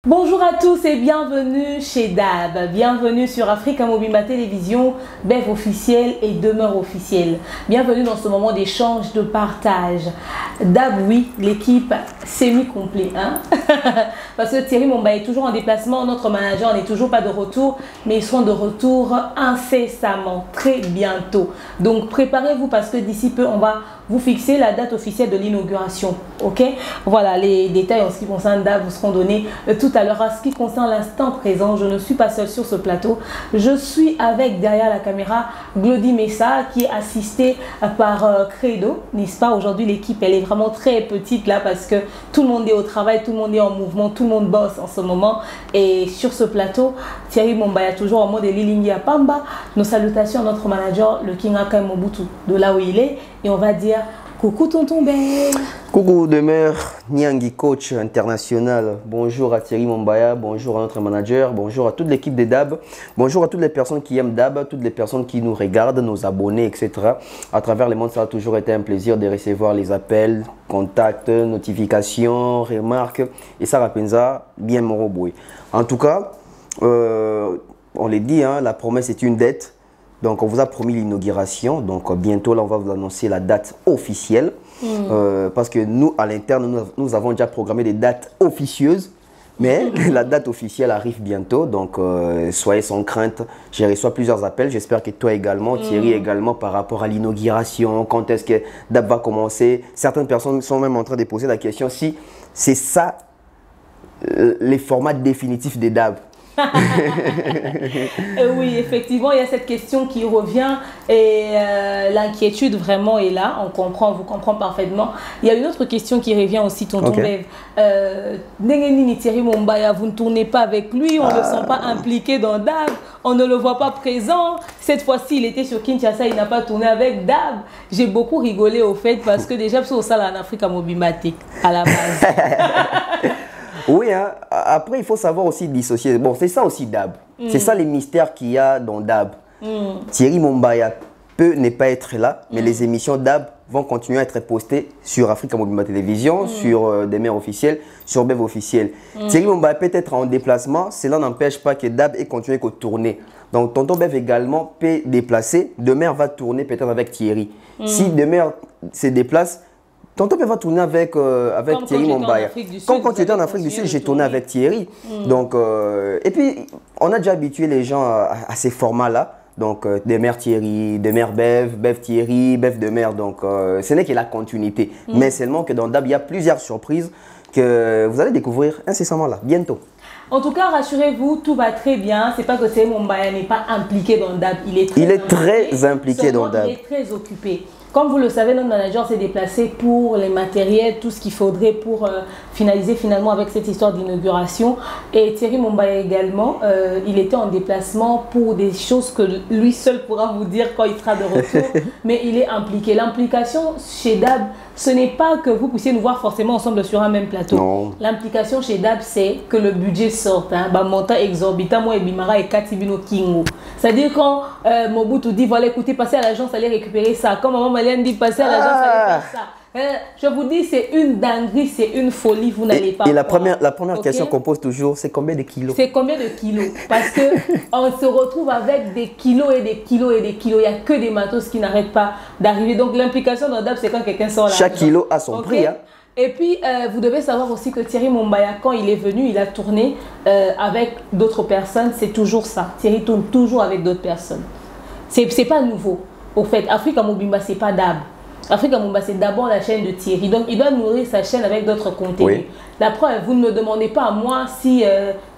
Bonjour à tous et bienvenue chez DAB, bienvenue sur Africa Mobimba Télévision, BEV officiel et demeure officielle. Bienvenue dans ce moment d'échange, de partage. DAB, oui, l'équipe semi-complète, hein? Parce que Thierry Momba est toujours en déplacement, notre manager n'est toujours pas de retour, mais ils seront de retour incessamment, très bientôt. Donc préparez-vous parce que d'ici peu, on va vous fixer la date officielle de l'inauguration, ok? Voilà, les détails en ce qui concerne DAB vous seront donnés tout à l'heure. À ce qui concerne l'instant présent, je ne suis pas seule sur ce plateau. Je suis avec derrière la caméra Glody Messa qui est assistée par Credo, n'est-ce pas? Aujourd'hui, l'équipe, elle est vraiment très petite là parce que tout le monde est au travail, tout le monde est en mouvement, tout le monde bosse en ce moment. Et sur ce plateau, Thierry Momba est toujours en mode Lilingi à Pamba. Nos salutations à notre manager, le King Akai Mobutu, de là où il est. Et on va dire coucou tonton Ben. Coucou demeure Nyangi, coach international. Bonjour à Thierry Mombaya, bonjour à notre manager, bonjour à toute l'équipe de DAB, bonjour à toutes les personnes qui aiment DAB, toutes les personnes qui nous regardent, nos abonnés, etc. À travers le monde, ça a toujours été un plaisir de recevoir les appels, contacts, notifications, remarques. Et ça Rapenza, bien moroboué. En tout cas, on l'a dit, hein, la promesse est une dette. Donc, on vous a promis l'inauguration. Donc, bientôt, là, on va vous annoncer la date officielle. Parce que nous, à l'interne, nous avons déjà programmé des dates officieuses. Mais la date officielle arrive bientôt. Donc, soyez sans crainte. J'ai reçu plusieurs appels. J'espère que toi également, Thierry également, par rapport à l'inauguration. Quand est-ce que DAB va commencer? Certaines personnes sont même en train de poser la question si c'est ça, les formats définitifs des DAB. Oui, effectivement, il y a cette question qui revient et l'inquiétude vraiment est là. On comprend, on vous comprend parfaitement. Il y a une autre question qui revient aussi, tonton Bev. Thierry Mombaya, vous ne tournez pas avec lui, on ne le sent pas impliqué dans DAB, on ne le voit pas présent. Cette fois-ci, il était sur Kinshasa, il n'a pas tourné avec DAB. J'ai beaucoup rigolé au fait parce que déjà, c'est au salon en Africa Mobimba à la base. Oui, hein. Après, il faut savoir aussi dissocier. Bon, c'est ça aussi DAB. C'est ça les mystères qu'il y a dans DAB. Thierry Mombaya peut ne pas être là, mais les émissions DAB vont continuer à être postées sur Africa Mobimba Télévision, sur Demeure officielle, sur BEV officielle. Thierry Mombaya peut être en déplacement, cela n'empêche pas que DAB ait continué à tourner. Donc, tonton BEV également peut déplacer. Demeure va tourner peut-être avec Thierry. Si Demeure se déplace, tonton va tourner avec Thierry Mombaya. Quand tu étais en Afrique du Sud, j'ai tourné avec Thierry. Donc, et puis, on a déjà habitué les gens à ces formats-là. Donc, Demeure Thierry, Demeure BEV, BEV Thierry, BEV Demeure. Donc, ce n'est que la continuité. Mais seulement que dans DAB, il y a plusieurs surprises que vous allez découvrir incessamment là, bientôt. En tout cas, rassurez-vous, tout va très bien. C'est pas que Thierry Mombaya n'est pas impliqué dans DAB. Il est très impliqué dans DAB. Il est très occupé. Comme vous le savez, notre manager s'est déplacé pour les matériels, tout ce qu'il faudrait pour finaliser finalement avec cette histoire d'inauguration. Et Thierry Mombaya également, il était en déplacement pour des choses que lui seul pourra vous dire quand il sera de retour. Mais il est impliqué. L'implication chez DAB, ce n'est pas que vous puissiez nous voir forcément ensemble sur un même plateau. L'implication chez DAB, c'est que le budget sorte. Hein, montant exorbitant, moi et Bimara et Katibino Kingo. C'est-à-dire quand Mobutu dit, voilà, écoutez, passez à l'agence, allez récupérer ça. Quand Maman Malienne dit, passez à l'agence, allez faire ça. Je vous dis, c'est une dinguerie, c'est une folie, vous n'allez pas. Et la première question qu'on pose toujours, c'est combien de kilos? C'est combien de kilos? Parce qu'on se retrouve avec des kilos et des kilos et des kilos. Il n'y a que des matos qui n'arrêtent pas d'arriver. Donc l'implication dans DAB, c'est quand quelqu'un sort là. Chaque kilo a son prix. Hein? Et puis, vous devez savoir aussi que Thierry Mombaya, quand il est venu, il a tourné avec d'autres personnes. C'est toujours ça. Thierry tourne toujours avec d'autres personnes. C'est pas nouveau. Au fait, Africa Mobimba, c'est pas DAB. Africa Mobimba, c'est d'abord la chaîne de Thierry. Donc, il doit nourrir sa chaîne avec d'autres contenus. Oui. La preuve, vous ne me demandez pas à moi si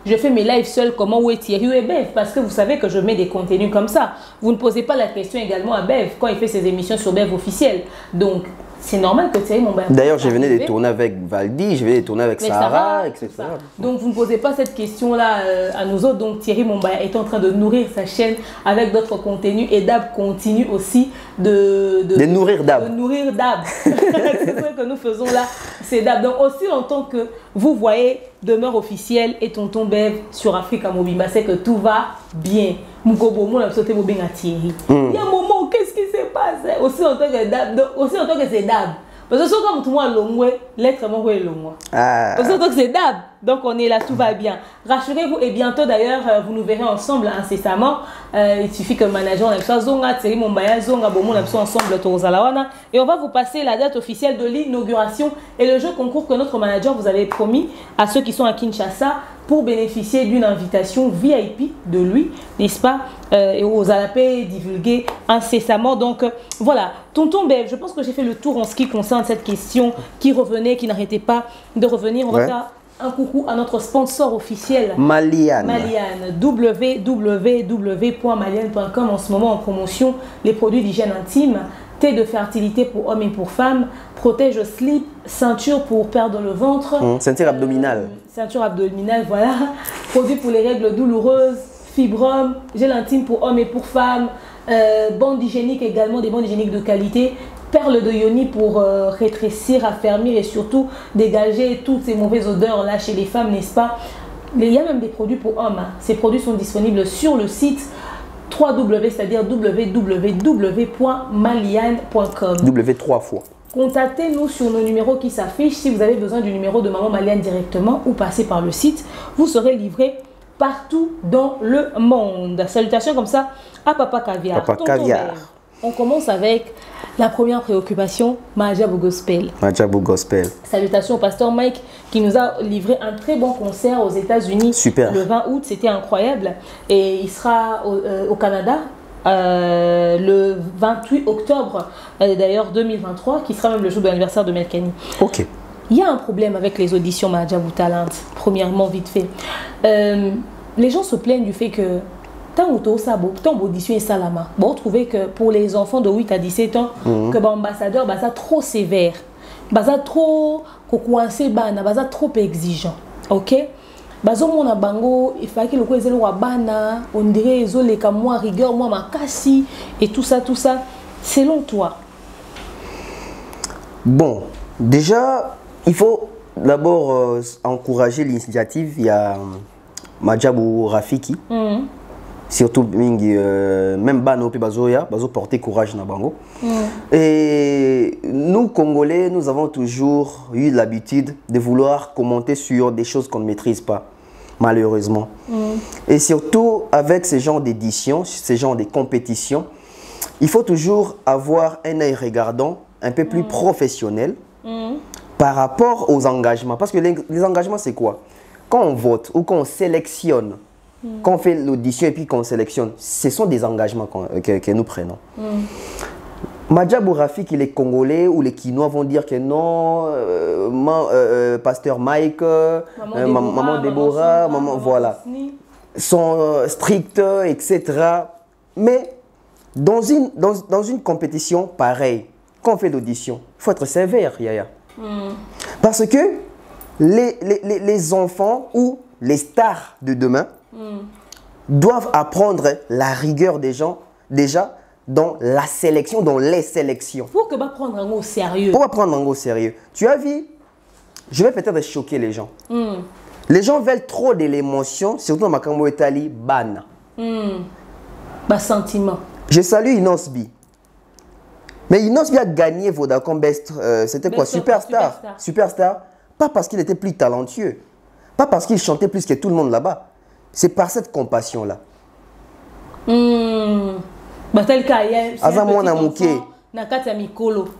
je fais mes lives seul, comment, où est Thierry, où est BEV, parce que vous savez que je mets des contenus comme ça. Vous ne posez pas la question également à BEV quand il fait ses émissions sur BEV officiel. Donc, c'est normal que Thierry Mombaya... D'ailleurs, je venais de tourner avec Valdi, je venais de tourner avec Sarah, etc. Donc, vous ne posez pas cette question-là à nous autres. Donc, Thierry Mombaya est en train de nourrir sa chaîne avec d'autres contenus et DAB continue aussi de nourrir DAB. De nourrir DAB. C'est ce que nous faisons là, c'est DAB. Donc, aussi longtemps que vous voyez Demeure officielle et tonton Bev sur Africa Mobimba, c'est que tout va bien. Mugobo, mon a sauté Mobimba Thierry. Il y a un moment, qu'est-ce qui se passe? Aussi longtemps que DAB, aussi longtemps que c'est DAB. Parce que comme tout le monde l'être mon est long. Aussi longtemps que c'est DAB. Donc on est là, tout va bien. Rassurez-vous, et bientôt d'ailleurs, vous nous verrez ensemble incessamment. Il suffit que le manager, on a besoin Zonga, Thierry Mombaya, Zonga, Bomo, on a besoin ensemble Torozalawana. Et on va vous passer la date officielle de l'inauguration et le jeu concours que notre manager vous avait promis à ceux qui sont à Kinshasa pour bénéficier d'une invitation VIP de lui, n'est-ce pas, et aux Alapés divulguer incessamment. Donc voilà, tonton Bev, je pense que j'ai fait le tour en ce qui concerne cette question qui revenait, qui n'arrêtait pas de revenir. On va faire un coucou à notre sponsor officiel, Maliane. Maliane, www.maliane.com. En ce moment en promotion, les produits d'hygiène intime, thé de fertilité pour hommes et pour femmes, protège slip, ceinture pour perdre le ventre. Ceinture abdominale. Ceinture abdominale, voilà. Produits pour les règles douloureuses, fibrom, gel intime pour hommes et pour femmes, bandes hygiéniques également, des bandes hygiéniques de qualité, perles de yoni pour rétrécir, affermir et surtout dégager toutes ces mauvaises odeurs là chez les femmes, n'est-ce pas? Il y a même des produits pour hommes. Hein. Ces produits sont disponibles sur le site www, c'est-à-dire www.maliane.com. W3 fois. Contactez-nous sur nos numéros qui s'affichent. Si vous avez besoin du numéro de Maman Maliane directement ou passez par le site, vous serez livré partout dans le monde. Salutations comme ça à Papa Caviar. Papa Caviar. On commence avec la première préoccupation, Majabou Gospel. Majabou Gospel. Salutations au pasteur Mike qui nous a livré un très bon concert aux États-Unis le 20 août. C'était incroyable. Et il sera au Canada le 28 octobre d'ailleurs 2023, qui sera même le jour de l'anniversaire de Melkani. Ok. Il y a un problème avec les auditions Majabou Talent. Premièrement, vite fait. Les gens se plaignent du fait que tant audition et salama. Bon, trouvez que pour les enfants de 8 à 17 ans, que l'ambassadeur ça trop sévère, ça trop coincé, ça trop exigeant. Ok? Bazomona bango, il fallait que le coin soit bana, on dirait les moi rigueur, moi ma cassi et tout ça. Selon toi? Bon, déjà, il faut d'abord encourager l'initiative. Il y a Majabou Rafiki. Surtout même Bano et Bazoya, Bazo porter courage na bango. Et nous Congolais, nous avons toujours eu l'habitude de vouloir commenter sur des choses qu'on ne maîtrise pas, malheureusement. Et surtout avec ce genre d'édition, ce genre de compétition, il faut toujours avoir un œil regardant un peu plus professionnel par rapport aux engagements. Parce que les engagements, c'est quoi? Quand on vote ou quand on sélectionne, quand on fait l'audition et puis qu'on sélectionne, ce sont des engagements que nous prenons. Majabou Rafiki, les Congolais ou les Kinois vont dire que non, pasteur Mike, maman Déborah, maman voilà, sont stricts, etc. Mais dans une compétition pareille, quand on fait l'audition, il faut être sévère, Yaya. Parce que les enfants ou les stars de demain doivent apprendre la rigueur des gens déjà dans la sélection, dans les sélections. Pour que va prendre un mot sérieux. Pour prendre un mot sérieux. Tu as vu, je vais peut-être choquer les gens. Les gens veulent trop de l'émotion, surtout dans Makambo Etali, ban. Sentiment. Je salue Inosbi. Mais Inosbi a gagné Vodacom Best, c'était quoi? Superstar. Superstar. Pas parce qu'il était plus talentueux. Pas parce qu'il chantait plus que tout le monde là-bas. C'est par cette compassion-là. Tel cas, il y a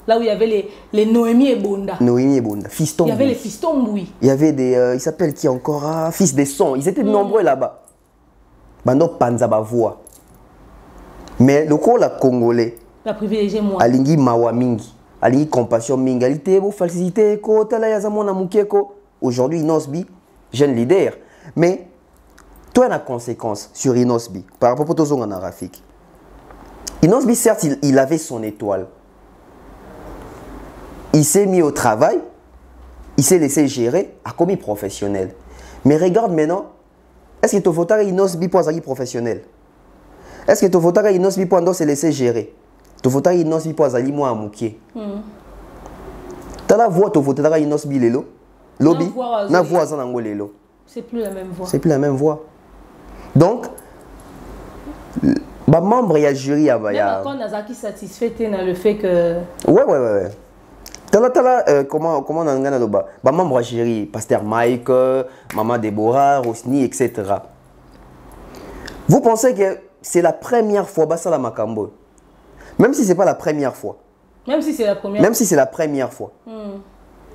là où il y avait les Noémie et Bonda. Noémie et Bonda. Fiston. Il y avait les fistons Boui. Il y avait des... il s'appelle qui encore? Fils des sons. Ils étaient nombreux là-bas. Bando Panzaba voix. Mais le coup, la Congolais. La privilégié moi. Alingi Mawa Mingi. Alingi Compassion Mingi. Alité, beau facilité. Aujourd'hui, Inosbi, jeune leader. Mais, toi, la conséquence sur Inosbi, par rapport à Tozonga Rafik. Inosbi, certes, il avait son étoile. Il s'est mis au travail. Il s'est laissé gérer à commis professionnel. Mais regarde maintenant, est-ce que tu voterais Inosbi pour être professionnel? Est-ce que tu voterais Inosbi pour se laisser gérer? Tu voterais Inosbi pour être moins amouqué? Tu as la voix, tu voterais Inosbi lelo? Lobby, na voix en angolelo. C'est plus la même voix. C'est plus la même voix. Donc, bah membre il y a jury à quand Nazaki satisfait dans le fait que ouais. Comment on a un membre chéri, Pasteur Mike, Maman Déborah, Rosny, etc. Vous pensez que c'est la première fois, ça la Makambo? Même si c'est pas la première fois. Même si c'est la première. Même si c'est la première fois.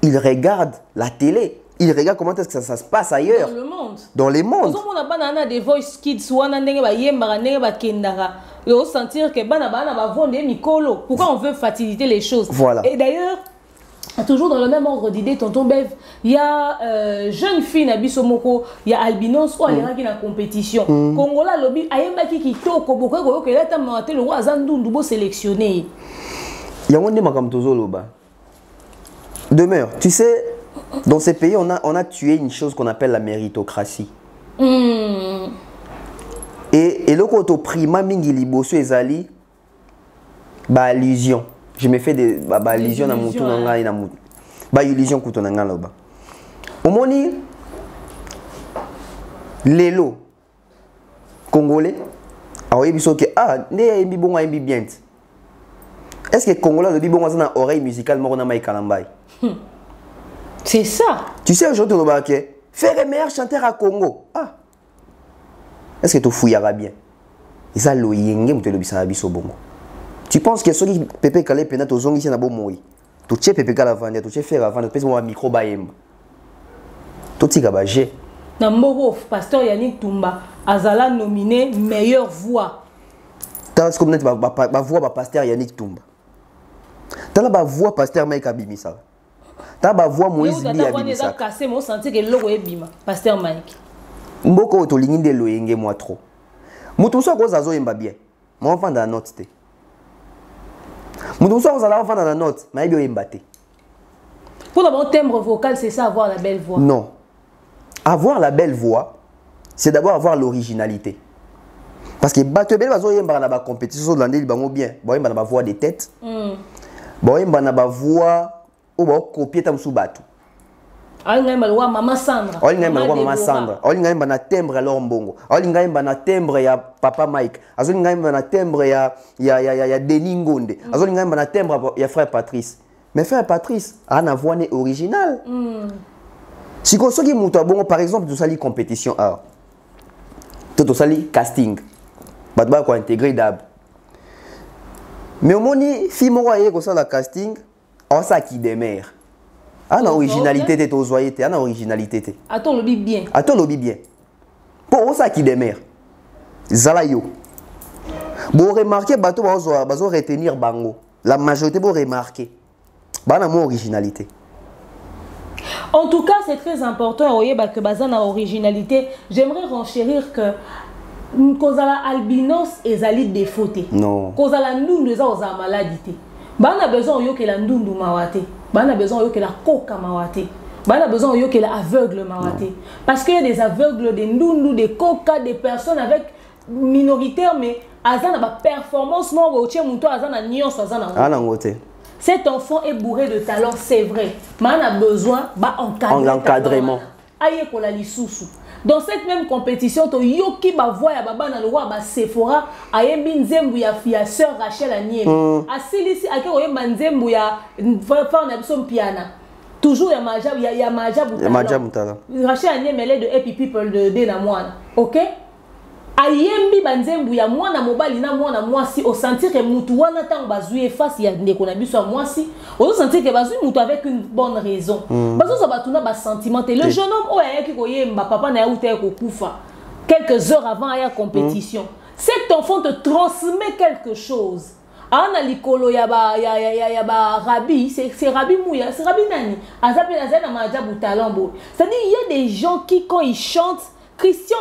Il regarde la télé. Il regarde comment est-ce que ça se passe ailleurs. Dans le monde. Dans les mondes. On a des voice kids ou on a et sentir que pourquoi on veut faciliter les choses. Voilà. Et d'ailleurs, toujours dans le même ordre d'idée, tonton Bev, il y a jeune fille Nabiso Moko, il y a Albinos ou Alera qui est en compétition. Congola lobby ayembaki qui toko beaucoup que là t'as monté le roi Zandundubo sélectionné. Il y a un makam tozo loba. Demeure, tu sais, dans ces pays on a tué une chose qu'on appelle la méritocratie. Et le côté prima mingi liboso ezali ba illusion. Je me fais des illusions na mutu na ngai na mutu. Ba illusion kuto na ngai loba. Omoni lelo congolais a biso ke ne yembi bonga yembi bien. Est-ce que congolais le bonga na oreille musicale moko na mai kalambai? C'est ça. Tu sais aujourd'hui loba ke faire le meilleur chanteur à Congo. Est-ce que tu fouilleras bien? Et ça lo yenge mutu lo bisana biso bongo. Tu penses que ceux qui peuvent caler pendant aux ongles ici na bon mourir. Tu sais pepe kala vendre, tu sais faire avant, tu peux micro baem. Tout tika bagé. Na mboko pasteur Yannick Tumba azala nominé meilleure voix. T'as ce comme net ba voix ba pasteur Yannick Tumba. T'as la ba voix pasteur Mike Abimisa. T'as ba voix Moïse Li Abimisa. T'as cassé mon senti que logo ebima pasteur Mike. Mboko to linginde lo yenge moi trop. Mutu so ko zazo yemba bien. Mon enfant dans la note té. Mutu so ko zala enfant dans la note, mais bien yemba té. Pour avoir un timbre vocal, c'est ça avoir la belle voix. Non. Avoir la belle voix, c'est d'abord avoir l'originalité. Parce que bato belle bazo yemba na ba compétition dans les bango bien. Bo yemba na ba voix de tête. Bo yemba na ba voix ou ba copier tam sou bato. Maman Sandra. Maman Sandra. Olinga na timbre alors mbongo. Olinga na timbre ya papa Mike. Azolinga na timbre ya Denis Ngonde. Azolinga na timbre ya frère Patrice. Mais frère Patrice a une voix originale. Si vous avez bon, par exemple, tu as compétition A, tu as casting, tu as intégré d'ab. Mais au moment où tu as la casting, on a qui démarre. On a originalité, tu as originalité. Attends le bien. Attends le bien. Pour ça qui démarre. Zalayo. Vous remarquez, bateau va retenir bango. La majorité va remarquer. Bah na mon originalité. En tout cas, c'est très important que bazana originalité. J'aimerais renchérir que kozala albinos ezali défauté. Non. Kozala ndundu eza oza maladité. Ba na besoin yo que la ndundu mawate. Ba na besoin yo que la coca mawate. Ba na besoin yo que la aveugle mawate. Parce qu'il y a des aveugles, des ndundu, des coca, des personnes avec minoritaires mais azana ba performance mo roche muto azana nyonso azana. Ana ngote. Cet enfant est bourré de talent, c'est vrai. Mais on a besoin d'encadrement. Aïe kola lisusu. Dans cette même compétition, to yoki ba voix ya baba na loi ba Sephora, ayembi nzembu ya fia sœur Rachel Aniemi. Asilisi ake oyemba nzembu ya fa na biso piana. Toujours ya maja butala. Rachel Aniemi elle est de Happy People de Dena Mwana. OK? Ayembi banzembu ya mwana mobali na mwana mwasi au sentir que mutu wana tango bazui face ya ndeko na biso mwasi au sentir que bazui mutu avec une bonne raison bazo ça batuna ba sentiment le jeune homme oya ki koyemba papa na uta ko kufa quelques heures avant la compétition cet enfant te transmet quelque chose ana likolo ya ba Rabi c'est Rabi Mouya c'est Rabi nani azape na majabu talambo c'est-à-dire il y a des gens qui quand ils chantent Christian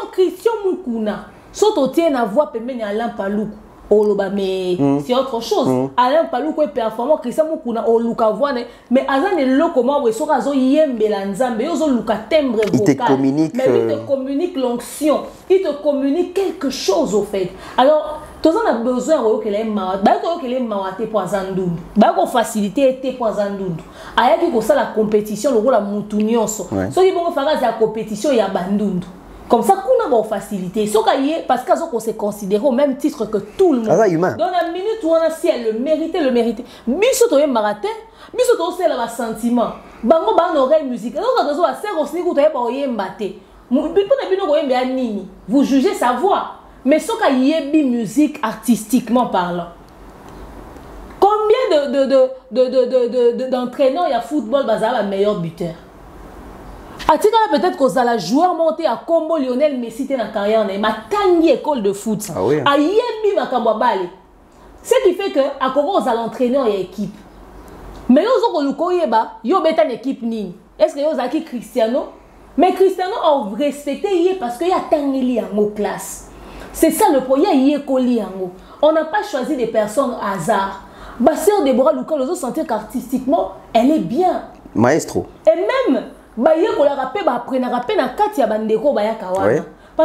Mukuna Soto tient la voix pemene Alain Paloukou. Oloba mais c'est autre chose. Alain Paloukou est performant Christian Mukuna oluka voix mais azan est lo comment we so razo yembe la nzambe yozo luka timbre vocal. Il te communique mais il te communique l'onction, il te communique quelque chose au fait. Alors tous on a besoin que les mawat, ba ko les mawate pour azandundu. Ba ko faciliter te pour azandundu. Aya ki ko ça la compétition le rôle la mutu nyonso. So ki bongo fanga za compétition ya bandundu. Comme ça, qu'on a une facilité. Parce qu'on se considère au même titre que tout le monde. Ah, humain. Dans la minute où on a si elle le mérite. Biso to marathon, biso to c'est le sentiment. Bango ban oreille musique. Donc quand on a serre aussi que tu pas yembate. Vous jugez sa voix, mais ce qu'il y a musique artistiquement parlant. Combien d'entraîneurs il y a football bazar le meilleur buteur? Peut-être que la joueur monté à Combo Lionel Messi dans la carrière, mais tangi école de foot. Ah oui. Ce qui fait que à comment on a l'entraîneur et l'équipe. Mais yo beta une équipe ni. Est-ce que yo zaki Cristiano? Mais Cristiano a respecté parce qu'il y a tangi en classe. C'est ça le point. Il y a on n'a pas choisi des personnes au hasard. Sœur Deborah Luka, les autres sentir qu'artistiquement, elle est bien. Maestro. Et même, parce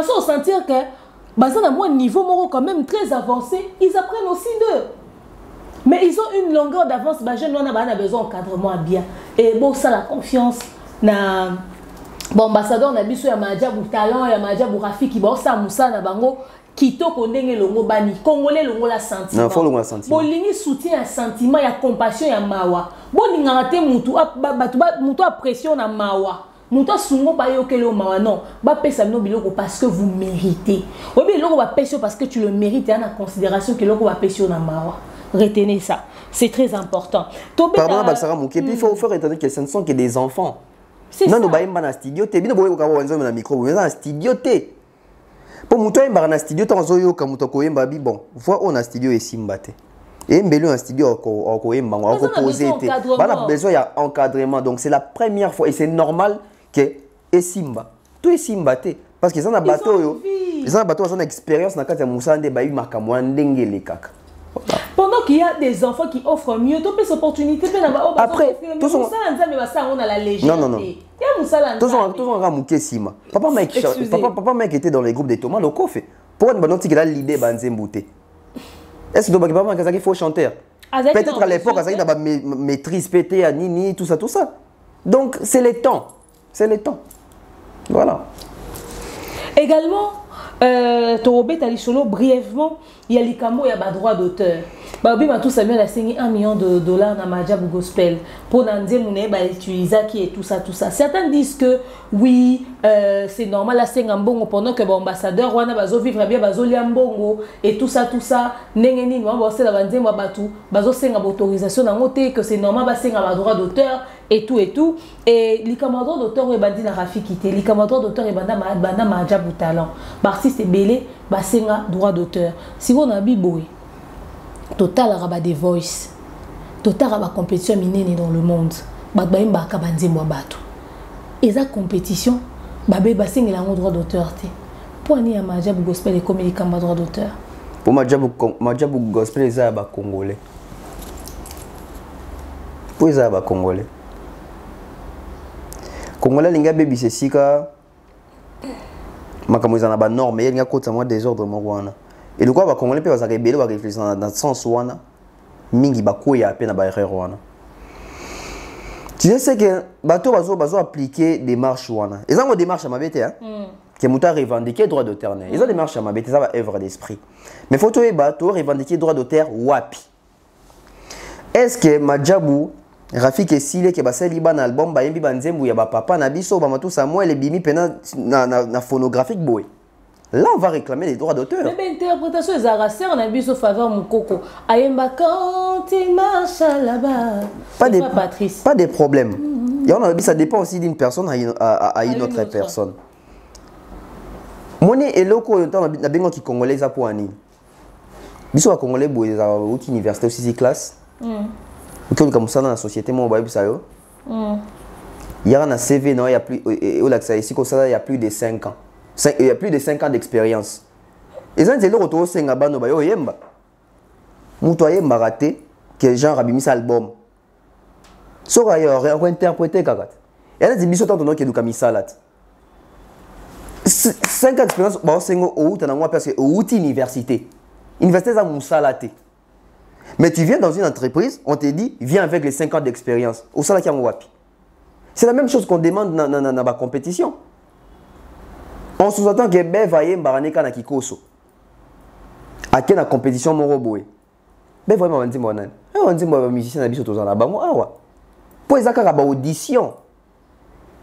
qu'on sentir que dans un niveau quand même très avancé, ils apprennent aussi d'eux. Mais ils ont une longueur d'avance. On a besoin d'encadrement bien. Et bon, ça, la confiance. Bon, ambassadeur, on a besoin de talent, il y a Rafiki, qui ça, Moussa, na bango. Kito kondenge longo bani congolais longo la sentiment. Non, faut longo la sentiment. Bolingi soutien un sentiment, il y a compassion, il y a mawa. Bolinga rate mutu a pression na mawa. Mutu sungo ba yo kelo mawa non. Ba pesa no biloko parce que vous méritez. Oui bien loko ba pesa parce que tu le mérites et en considération que loko ba pesa na mawa. Retenez ça. C'est très important. Pardon Balsara Mouké, puis il faut faire étonner que ce ne sont que des enfants. C'est ça. Non, nous ba yemba na studio, te bino boye ko ka wanzo na micro, mais na studio te. Pour muto yemba na studio tanzoyo ka muto ko yemba bi bon fois on a studio et simbate et mbelu en studio ko yemba ko poser te bana besoin ya encadrement donc c'est la première fois et c'est normal que et simba tout est simbate parce que ça na bateau yo ils ont bateau son expérience na kati ya musande ba yu makamwa ndengele kaka. Pendant qu'il y a des enfants qui offrent mieux, tu peux cette opportunité. Après, tout ça, on a la légèreté. Non. Papa mec était dans les groupes des Thomas, le coffre. Pour une bonne note, il a l'idée de bouter. Est-ce que papa il faut chanter? Peut-être à l'époque, il a maîtrise pété à Nini, tout ça. Donc, c'est le temps. Voilà. Également, Torobé Talisolo, brièvement, il y a les camos, il y a le droit d'auteur. Babi m'a tout Samuel a signé $1 million dans Madjabou Gospel pour Nandé Mouné utiliser qui et tout ça. Certains disent que oui, c'est normal la senga mbongo pendant que l'ambassadeur wana bazo vivre bien bazo liambongo et tout ça. Nengeni moi bosé la bandé moi batu bazo senga autorisation na ngote que c'est normal ba senga ba droit d'auteur et tout. Et les camarades d'auteur et bandi na Rafiki té les camarades d'auteur et banda Madjabou talent. Artiste belé ba senga droit d'auteur. Si on a biboui Total a des voice. Total a une compétition minée dans le monde. Et cette compétition, babé bassin il a un droit d'auteur. Pour ni à Madjabou Gospel et comme il a un droit d'auteur. Pour Madjabou Gospel il a congolais. Pour il a congolais. Congolais linga baby c'est sika. Makamoza na ba norme il y a côté moi désordre moi. Et le quoi va congolais peut rebelle va réfléchir dans le sens où mingi bakoya à peine à erreur wana. Tu sais que bateau bazo appliquer des marches wana. Ils ont des marches à mabete hein. Qui muta revendiquer droit d'auteur. Ils ont des marches à mabete ça va œuvre d'esprit. Mais faut toi bateau revendiquer droit d'auteur wapi. Est-ce que Madjabou Rafik et Sile qui basé liban album ba yembi banzembu ya ba papa na biso ba matu Samuel et bimi pena na phonographique boy. Là, on va réclamer les droits d'auteur. Mais l'interprétation des Arassés, on a vu ce faveur mon coco. Ayemba quand il marche là-bas. Pas de problème. Et on a dit ça dépend aussi d'une personne à une autre personne. Moni et loko on a bien qui congolais ça pour ani. Biso congolais boy za université aussi classe. Quand comme ça dans la société mon baïb ça yo. Il y a un CV non il y a plus au lac ça ici comme ça il y a plus de 5 ans. Il y a plus de 5 ans d'expérience. Et ça, c'est le retour au Sengabano, il y a un raté que Jean Rabimi sa album. So, il y a un interprété. Et là, il y a un autre qui est comme ça. 5 ans d'expérience, c'est une université. Université, c'est un salaté. Mais tu viens dans une entreprise, on te dit, viens avec les 5 ans d'expérience. Au salaté, c'est la même chose qu'on demande dans la compétition. On sous-entend que Bev va yemba na kikoso. À quelle compétition mon robot? Bev va yemba nzimbo nani? On dit moi musicien na biso tozala bango awa. Po ezaka ba audition.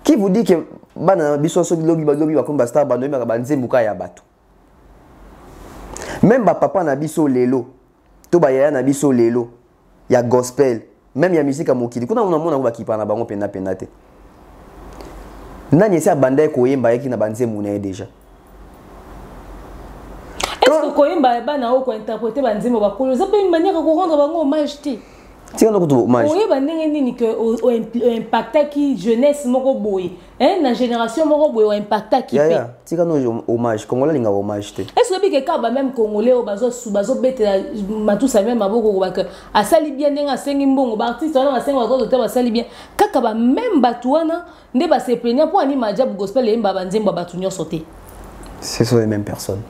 Qui vous dit que bana biso so lobby ba komba star bando yemba ba nzimbo ka ya bato. Même ba papa na biso lelo. To ba yaya na biso lelo. Ya gospel. Même ya musique à mokili. Kuna mona ba kipa na bango penda te. Nani esi abanda koyemba yaki na banzembo na déjà. Est-ce que koyemba bana o ko interpréter banzembo ba kolo ça peut une manière ko rendre bango hommage ti. Tika no ko hommage. Koyemba ndenge nini que o impacta ki jeunesse moko boye. Hein na génération moko boye o impacta ki pe. Tika no hommage Congolais linga hommage te. Est-ce que ka ba même Congolais o bazo betela matusa même maboko ko ba que asali bien ndenge asengi mbongo ba artiste wana asengi ba auteur basali bien. Kaka ba même batuana nde ba se plaignant pour anima diable gospel et mba banzembo batu nyoso te. Ce sont les mêmes personnes.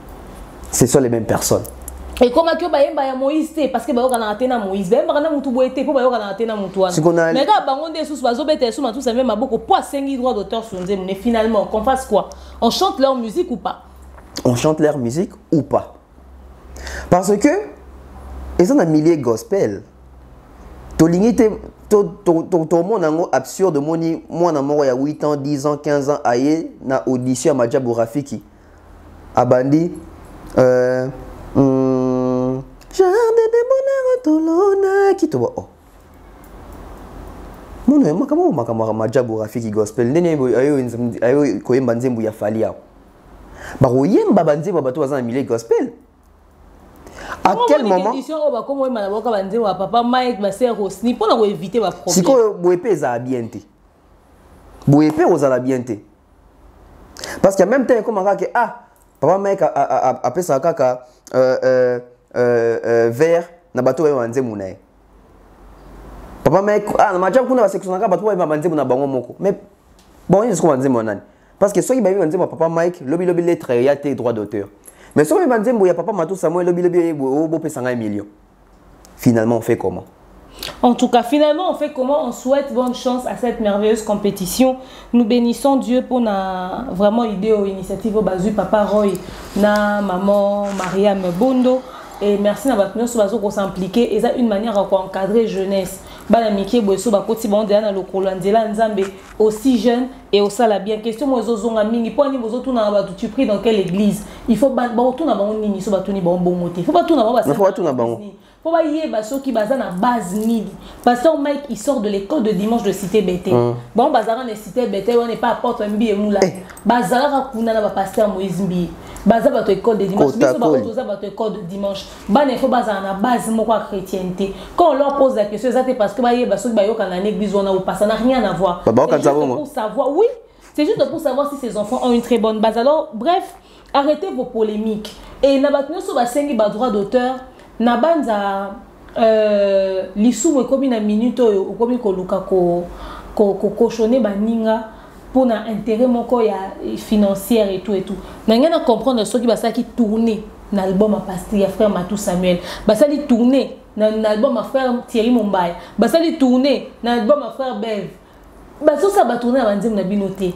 Ce sont les mêmes personnes. Et comment que ba yemba ya Moïse te parce que ba yoka na atena Moïse ba yemba na mutu boete po ba yoka na atena mutu wana. Mais ka bango nde sous bazo betela sous matusa même maboko pour asengi droit d'auteur sur nzembo mais finalement qu'on fasse quoi? On chante leur musique ou pas? On chante leur musique ou pas? Parce que ils ont un millier gospel. Tolingite to mon absurde moni moi na moko ya 8 ans, 10 ans, 15 ans aye na audition à Madjabou Rafiki. Abandi Jardin de bonheur tolona kitoba oh. Mono makama Madjabou Rafiki gospel ndene ayo koyemba nzembo ya fali yao. Ba koyemba banzembo bato baza na milieu gospel. À quel moment papa Mike va faire aussi pour éviter ma problème. Si ko boepe za bien te. Boepe ozala bien te. Parce qu'en même temps comme que papa Mike a fait ça kaka vert na bato ba nzembo na ye. Papa Mike na macha kuna ba section na bato ba nzembo na bango moko. Mais bon ils sont nzembo nani. Parce que ceux qui ba nzembo papa Mike lobby lettre ya te droit d'auteur. Mais si on a papa Matou Samuel, un million. Finalement, on fait comment? En tout cas, finalement, on fait comment? On souhaite bonne chance à cette merveilleuse compétition. Nous bénissons Dieu pour vraiment idée aux initiatives au Bazu, Papa Roy, na maman Mariam Bondo. Et merci à vous pour s'impliquer. Et ça une manière à encadrer jeunesse. Banamiki boeso ba koti ba ndela na lokolo ndela nzambe aussi jeune et au sala bien question mozo zonga mingi po ni bozo tuna ba tu pries dans quelle église il faut ba tuna ba nini so ba tuni ba bongote faut ba tuna ba faut tuna ba faut ba yeba so ki baza na base nini pasteur Mike il sort de l'école de dimanche de Cité Bété bon bazara na Cité Bété on n'est pas porte mbi et moula bazara kuna na ba pasteur Moïse Mbi baza ba to école de dimanche biso ba otoza ba to école de dimanche ba ne faut bazara na base moko chrétienté quand on leur pose la question ça parce que ba yeba so ba yoka na l'église on a ou pas ça n'a rien à voir pour savoir oui c'est juste pour savoir si ces enfants ont une très bonne base alors bref arrêtez vos polémiques et na ba so ba sengi ba droit d'auteur na banza lisumu ekomi na minute oyo okomi koluka ko cochonner baninga pour na intérêt moko ya financière et tout nanga na comprendre ceux qui basaki tourner na album à pasteur ya frère Matou Samuel basali tourner na album à frère Thierry Mombaya basali tourner na album à frère Bev baso ça ba tourner na banzem na binoté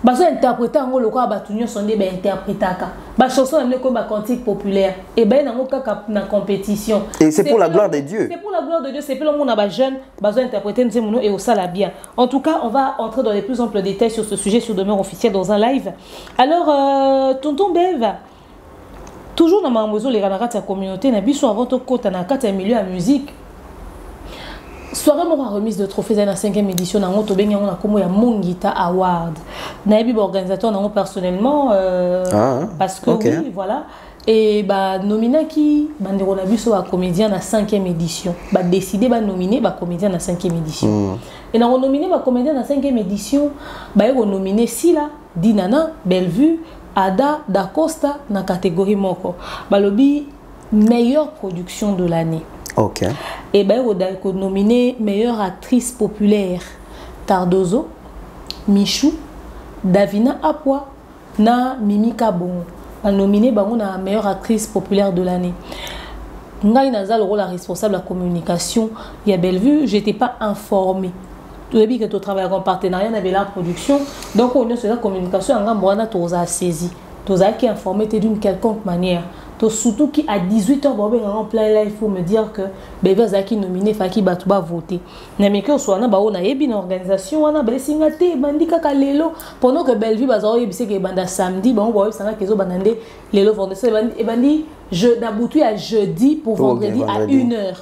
baso interpréter ngo lokwa batunyo sonde ba interprétaka ba chanson amené comme ba cantique populaire et ben nango kaka na compétition et c'est pour la gloire de Dieu. C'est pour la gloire de Dieu, c'est pour le monde à ba jeune baso interpréter nzemuno et au sala bien. En tout cas, on va entrer dans les plus amples détails sur ce sujet sur Demeure officielle dans un live. Alors tonton Bev toujours dans ma mozo les ranakati ya communauté na biso avant to kota na kati ya milieu à musique. Soirée mora remise de trophées dans la 5e édition na ngoto bengi on a comme ya Mongita Award. Na bi organisateur na personnellement parce que okay. Oui voilà et bah nomina qui bandero na biso ba comédien na 5e édition. Ba décider ba nominer ba comédien na 5e édition. Et na nominer ba comédien na 5e édition ba yo nominer Sila, Dinana, Bellevue, Ada, Dacosta na catégorie moko. Ba lobi meilleure production de l'année. Ok. Et ben on a nominé meilleure actrice populaire Cardozo, Michou, Davina Apua, na Mimi Kabon. On a nominé on a meilleure actrice populaire de l'année. Ngai Naza le rôle responsable de la communication. Il y a Bellevue, j'étais pas informée. début que tu travailles en partenariat avec la production. Donc, on est sur la communication, on a saisi. Tu as informé d'une quelconque manière. Surtout qu'à 18h, en plein là, il faut me dire que bébé Zaki nominé Faki Batouba voter. Mais que soit on a une organisation, on a blessingate, bandika kalelo. Pendant que Bellevue bazaro yebise que banda samedi, on voit ça que zo bandande lelo vendredi et bandi je n'aboutis à jeudi pour vendredi à 1h.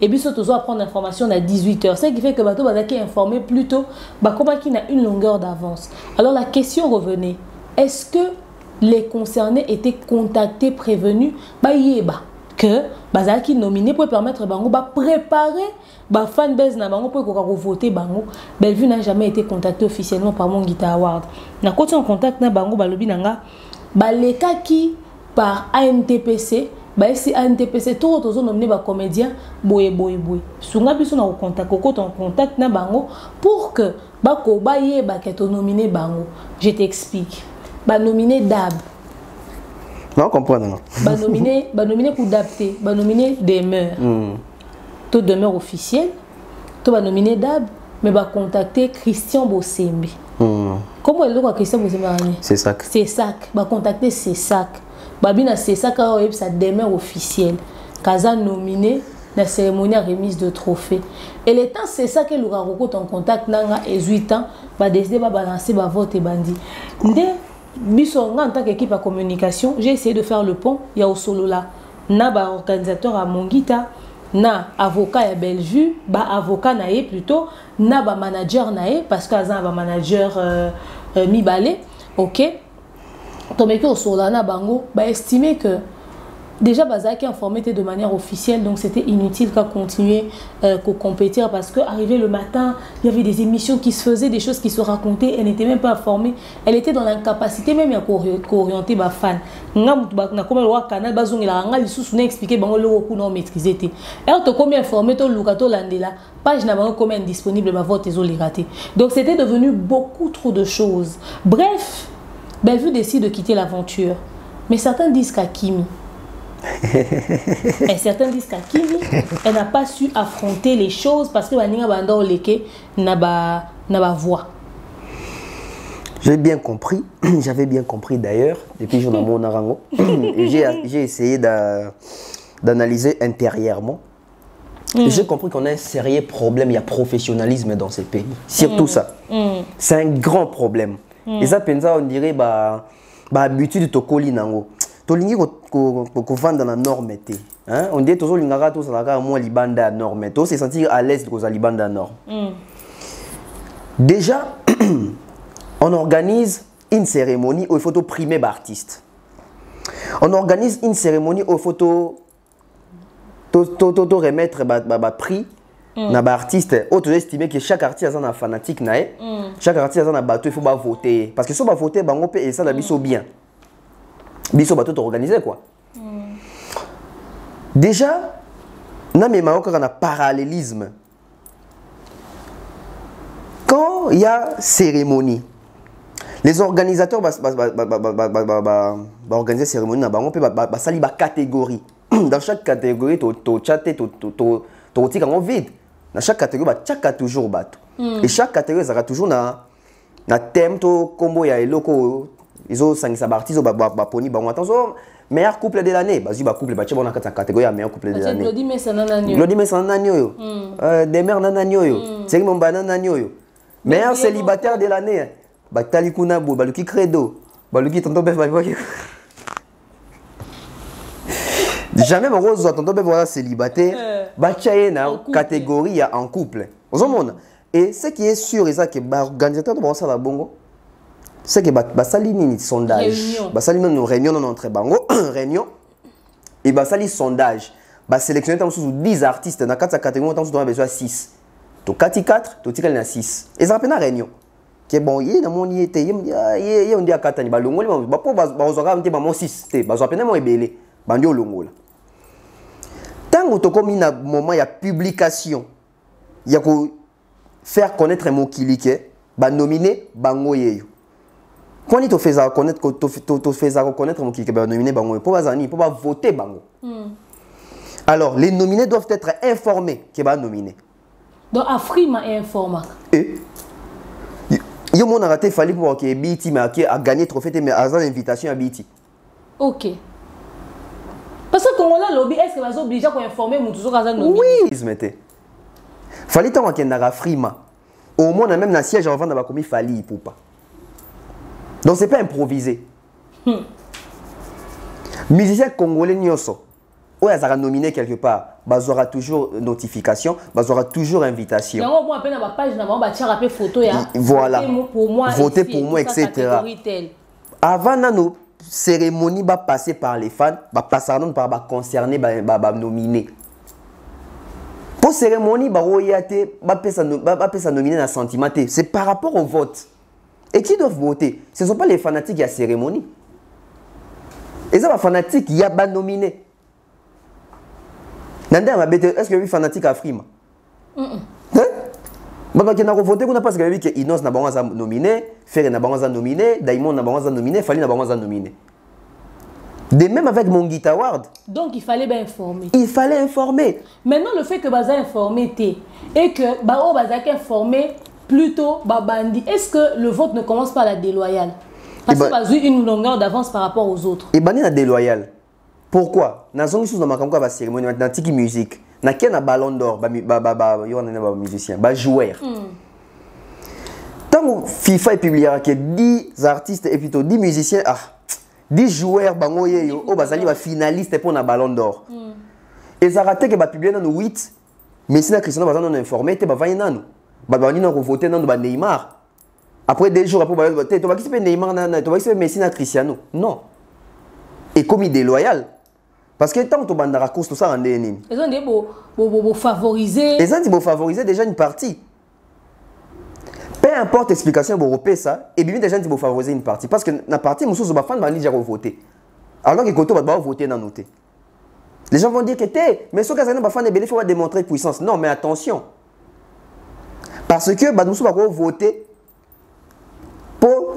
Et puis surtout on prendre l'information à 18h. Ce qui fait que Bato Bazaki est informé plutôt comment qu'il a une longueur d'avance. Alors la question revenait, est-ce que les concernés étaient contactés, prévenus, que Bazaki nominé pour permettre bango préparer fanbase na bango pour voter bango. Bellevue n'a jamais été contacté officiellement par mon Guitar Award. Na côté en contact na bango balobi nanga baleka qui par ANTPC si ANTPC tout autres nominé ba comédien boye. Sunga biso na contact côté en contact na bango pour que bako baye baketo nominé bango. Je t'explique. Nominé DAB. Non, comprendre. Nominé pour DABT. Nominé demeure. Tout demeure officiel. Tout nominé DAB. Mais contacter Christian Bossembe. Comment est-ce que Christian Bossembe a dit? C'est ça. C'est ça. Contacter c'est ça. C'est ça ça demeure officiel. Kaza nominé la cérémonie à remise de trophée. Et le temps c'est ça que l'on a en contact nanga et 8 ans va décider de balancer vote et bandi. En tant qu'équipe à communication, j'ai essayé de faire le pont. Il y a au solo là, na organisateur à Mongita, na avocat à Bellevue, avocat naé plutôt, na manager naé parce que un manager mi-balé, ok. Donc au solo là na bango, estimé que déjà Bazaki informé de manière officielle, donc c'était inutile qu'à continuer qu'à compétir parce qu'arrivé le matin, il y avait des émissions qui se faisaient, des choses qui se racontaient, elle n'était même pas informée, elle était dans l'incapacité même à orienter les fans. Comme le canal, il a expliqué que le non maîtrisé. Elle a combien informé to Lukato Landela, page n'a pas combien disponible ma vote et raté. Donc c'était devenu beaucoup trop de choses. Bref, Bellevue décide de quitter l'aventure. Mais certains disent qu'Akimi. Et certains disent qu'Akimi, elle n'a pas su affronter les choses parce que Baninga Banda Oleke n'a pas voix. J'ai bien compris, j'avais bien compris d'ailleurs, depuis que je suis mon Arango. J'ai essayé d'analyser intérieurement. J'ai compris qu'on a un sérieux problème, il y a professionnalisme dans ces pays. Surtout ça. C'est un grand problème. Et ça, on dirait, habitude de coller nango. Tolingi ko vendre dans la norme. On dit toujours l'ingara tout ça moins libanda norme. Tout se sentir à l'aise de libanda norme. Déjà, on organise une cérémonie où il faut primer l'artiste. On organise une cérémonie où il faut remettre prix na artiste. On doit estimer que chaque artiste a un fanatique nae. Chaque artiste a un bateau, il faut voter parce que si on va voter, on peut et ça la biso bien. Biso bateau organisé quoi. Déjà, na me Maroc on a parallélisme. Quand il y a cérémonie, les organisateurs organiser cérémonie on peut sali catégorie. Dans chaque catégorie tu chatter tu en vide. Dans chaque catégorie chaque toujours bateau. Et chaque catégorie ça toujours na thème to combo ya eloko ils ont 5 artistes poni bango attention meilleur couple de l'année basi ba couple ba tcheba na catégorie ya meilleur couple de l'année Glody Messanananyo Glody Messanananyo Demer Nananyo Thierry Momba Nananyo meilleur célibataire de l'année ba Talikuna Bo baluki credo baluki tonton bef ba jamais mon rose tonton bef voilà célibataire ba tchaye na catégorie ya en couple aux hommes. Et ce qui est sûr, c'est que l'organisateur de la bongo, c'est que basali ni sondage, basali une réunion dans notre bango, réunion, et basali sondage, bas sélectionner tant sous 10 artistes dans 4 catégories, tant sous on besoin 6. To 4 to tika na 6. Et ça appelle réunion. Que bon, yé na mon yété, yé on dit à 4 ni ba longo, ba po ba ozora on dit ba mon 6, te ba zo appelle mo ebele, bandi o longo là. Tant to comme na moment il y a publication, il y a faire connaître mon kilike, nominer bango yeyo. Quand il te fait reconnaître mon kilike, nominer bango yeyo. Pour voter bango. Alors les nominés doivent être informés qu'ils vont nominer. Donc Afrima est informatique. Et yo mon raté fallait pour que BT mais a gagné trophée mais à l'invitation à BT. OK. Parce que quand on a lobby, est-ce que vous êtes obligé à informer mon toujours à nominé? Oui, ils mettaient. Fallait tant qu'il y a Afrima. Au moins même dans siège avant d'avoir commis fallait pour pas. Donc c'est pas improvisé. Musicien congolais nyoso. Ou ils sera nominé quelque part, ils aura toujours notification, ils aura toujours invitation. On appelle la page, on va tirer un photo voilà. Voter pour moi, etc. Avant nos cérémonies va passer par les fans, va passer par concerné, va nominer. Pour cérémonie, va passer nominer dans sentiment. C'est par rapport au vote. Et qui doivent voter? Ce ne sont pas les fanatiques qui a cérémonie. Et ça, les fanatiques qui a nominé. Est-ce que les fanatiques à Frima? Bah, qui n'a pas voté, on n'a pas dit que Inos n'a pas nominé, Ferre n'a pas nominé, Daimon n'a pas nominé, Fali n'a pas nominé. De même avec mon Guitar Award. Donc il fallait bien informer. Il fallait informer. Maintenant, le fait que Baza informé et que Baza informé plutôt Babandi, est-ce que le vote ne commence pas à la déloyale? Parce que Baza a eu une longueur d'avance par rapport aux autres. Et Bandi n'a déloyale. Pourquoi? Dans une chose dans ma cérémonie, dans la musique, na qui a ballon d'or, musicien, joueur. Tant FIFA est publié que 10 artistes et plutôt 10 musiciens, 10 joueurs, va finaliste pour un ballon d'or. Et ça raté que publié dans 8, mais si Cristiano va nous informer, tu vas voter dans Neymar. Après 2 jours après, tu vas qui Neymar, tu vas qui Messi Cristiano. Non. Et comme il est déloyal. Parce que tant que tu as course, tout ça en déni. Ils ont favoriser. Ils ont favoriser déjà une partie. Peu importe l'explication pour ça, et bien déjà ils vont favoriser une partie. Parce que la partie, nous sommes fans, ils vont voter. Alors que Koto va voter dans nos thés. Les gens vont dire que mais ce que ça n'est pas fan, il faut démontrer puissance. Non, mais attention. Parce que nous sommes voter pour.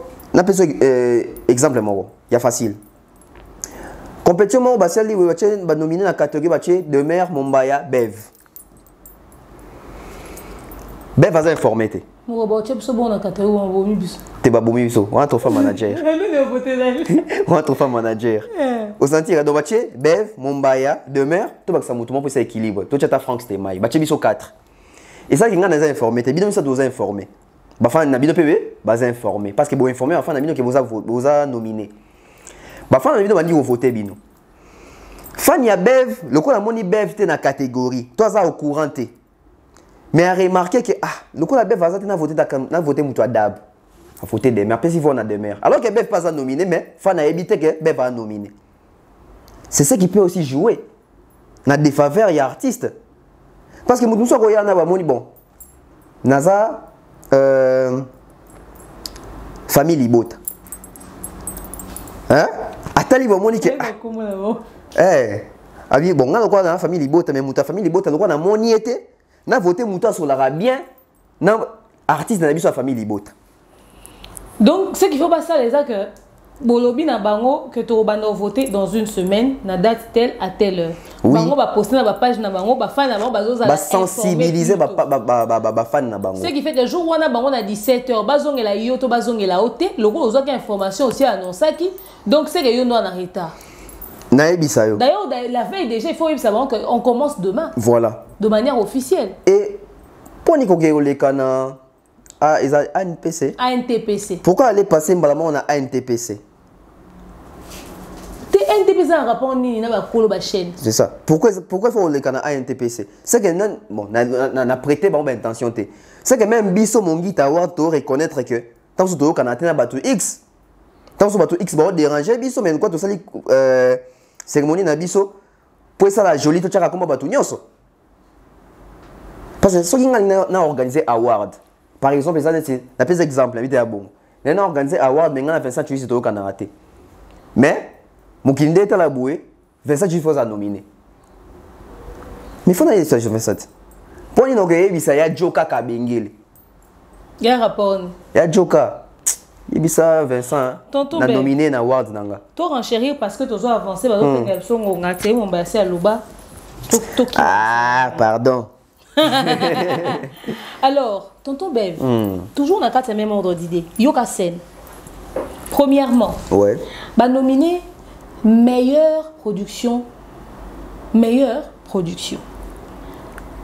Exemple, il y a facile. Compétition, on va nominer la catégorie de maire Mombaya Bev. Bev va informer. Tu es pas bon, on va trouver manager. On va trouver manager. Au sentir, Bev, Mombaya, de maire, tu vas pour ça équilibre. Tu as Franck Stemay, tu as 4. Et ça, il y a des informés. Tu as besoin d'informer. Bafan na bino PV, bas informer parce que bon informer enfin na bino que vous a nominé. Bafan na bino bandi voter bino. Fan ya Bev, le coup la moni Bev était na catégorie. Toi ça au courant té. Mais a remarqué que le coup la Bev va na voter muto dab. A voter des maires, parce qu'on a des maires. Alors que Bev pas à nominer mais fan a évité que Bev va nominer. C'est ça qui peut aussi jouer. Na défaveur y a artiste. Parce que mutu so ko ya na ba moni bon. Naza famille Libota. Hein? Atali ba moni ke bon, on a quoi dans la famille Libota mais muta famille Libota le quoi na moni était na voté muta sur la bien na artiste na biso famille Libota. Donc ce qu'il faut pas ça les que Bolobi na bango que tu vas voter dans une semaine na date telle à telle heure. Oui. Bango va poster na ba page na bango ba fan na bango ba sensibiliser ba fan na bango. Ce qui fait que jour où on a bango na 17h bazongela yo to bazongela oté loko ozoka information aussi annoncer qui donc c'est que yo no en retard. Naebisa yo. D'ailleurs la veille déjà il faut savoir qu'on commence demain. Voilà. De manière officielle. Et pour ni ko le kana ANTPC. ANTPC. Pourquoi aller passer on a ANTPC? ANTPC a un rapport ni na ba chaîne. C'est ça. Pourquoi il faut le canal ANTPC? C'est que bon na prêté bon intention té. C'est que même biso mon Guitar Award to reconnaître que tant que tu canal na batu X. Tant que batu X va déranger biso mais quoi to sali cérémonie na biso pour ça la jolie to tchaka comme batu nyonso. Parce que ce qui na organisé award. Par exemple, ça c'est la plus exemple, la bon. On a organisé award mais on a fait ça tu sais to canal raté. Mais Mukinde est à la bouée, 27 il faut nominer. Mais il faut aller sur 27. Pour nous il y a Joka Kabengele. Il y a un rapport. Il y a Joka. Il y a Vincent. On nominé dans award nanga. Tu renchérir parce que tu as avancé parce que tu as son on a mon bassin à Luba. Ah, pardon. Alors, tonton Bev, toujours dans le même ordre d'idée. Yoka scène. Premièrement, ouais. Bah nominé meilleure production. Meilleure production.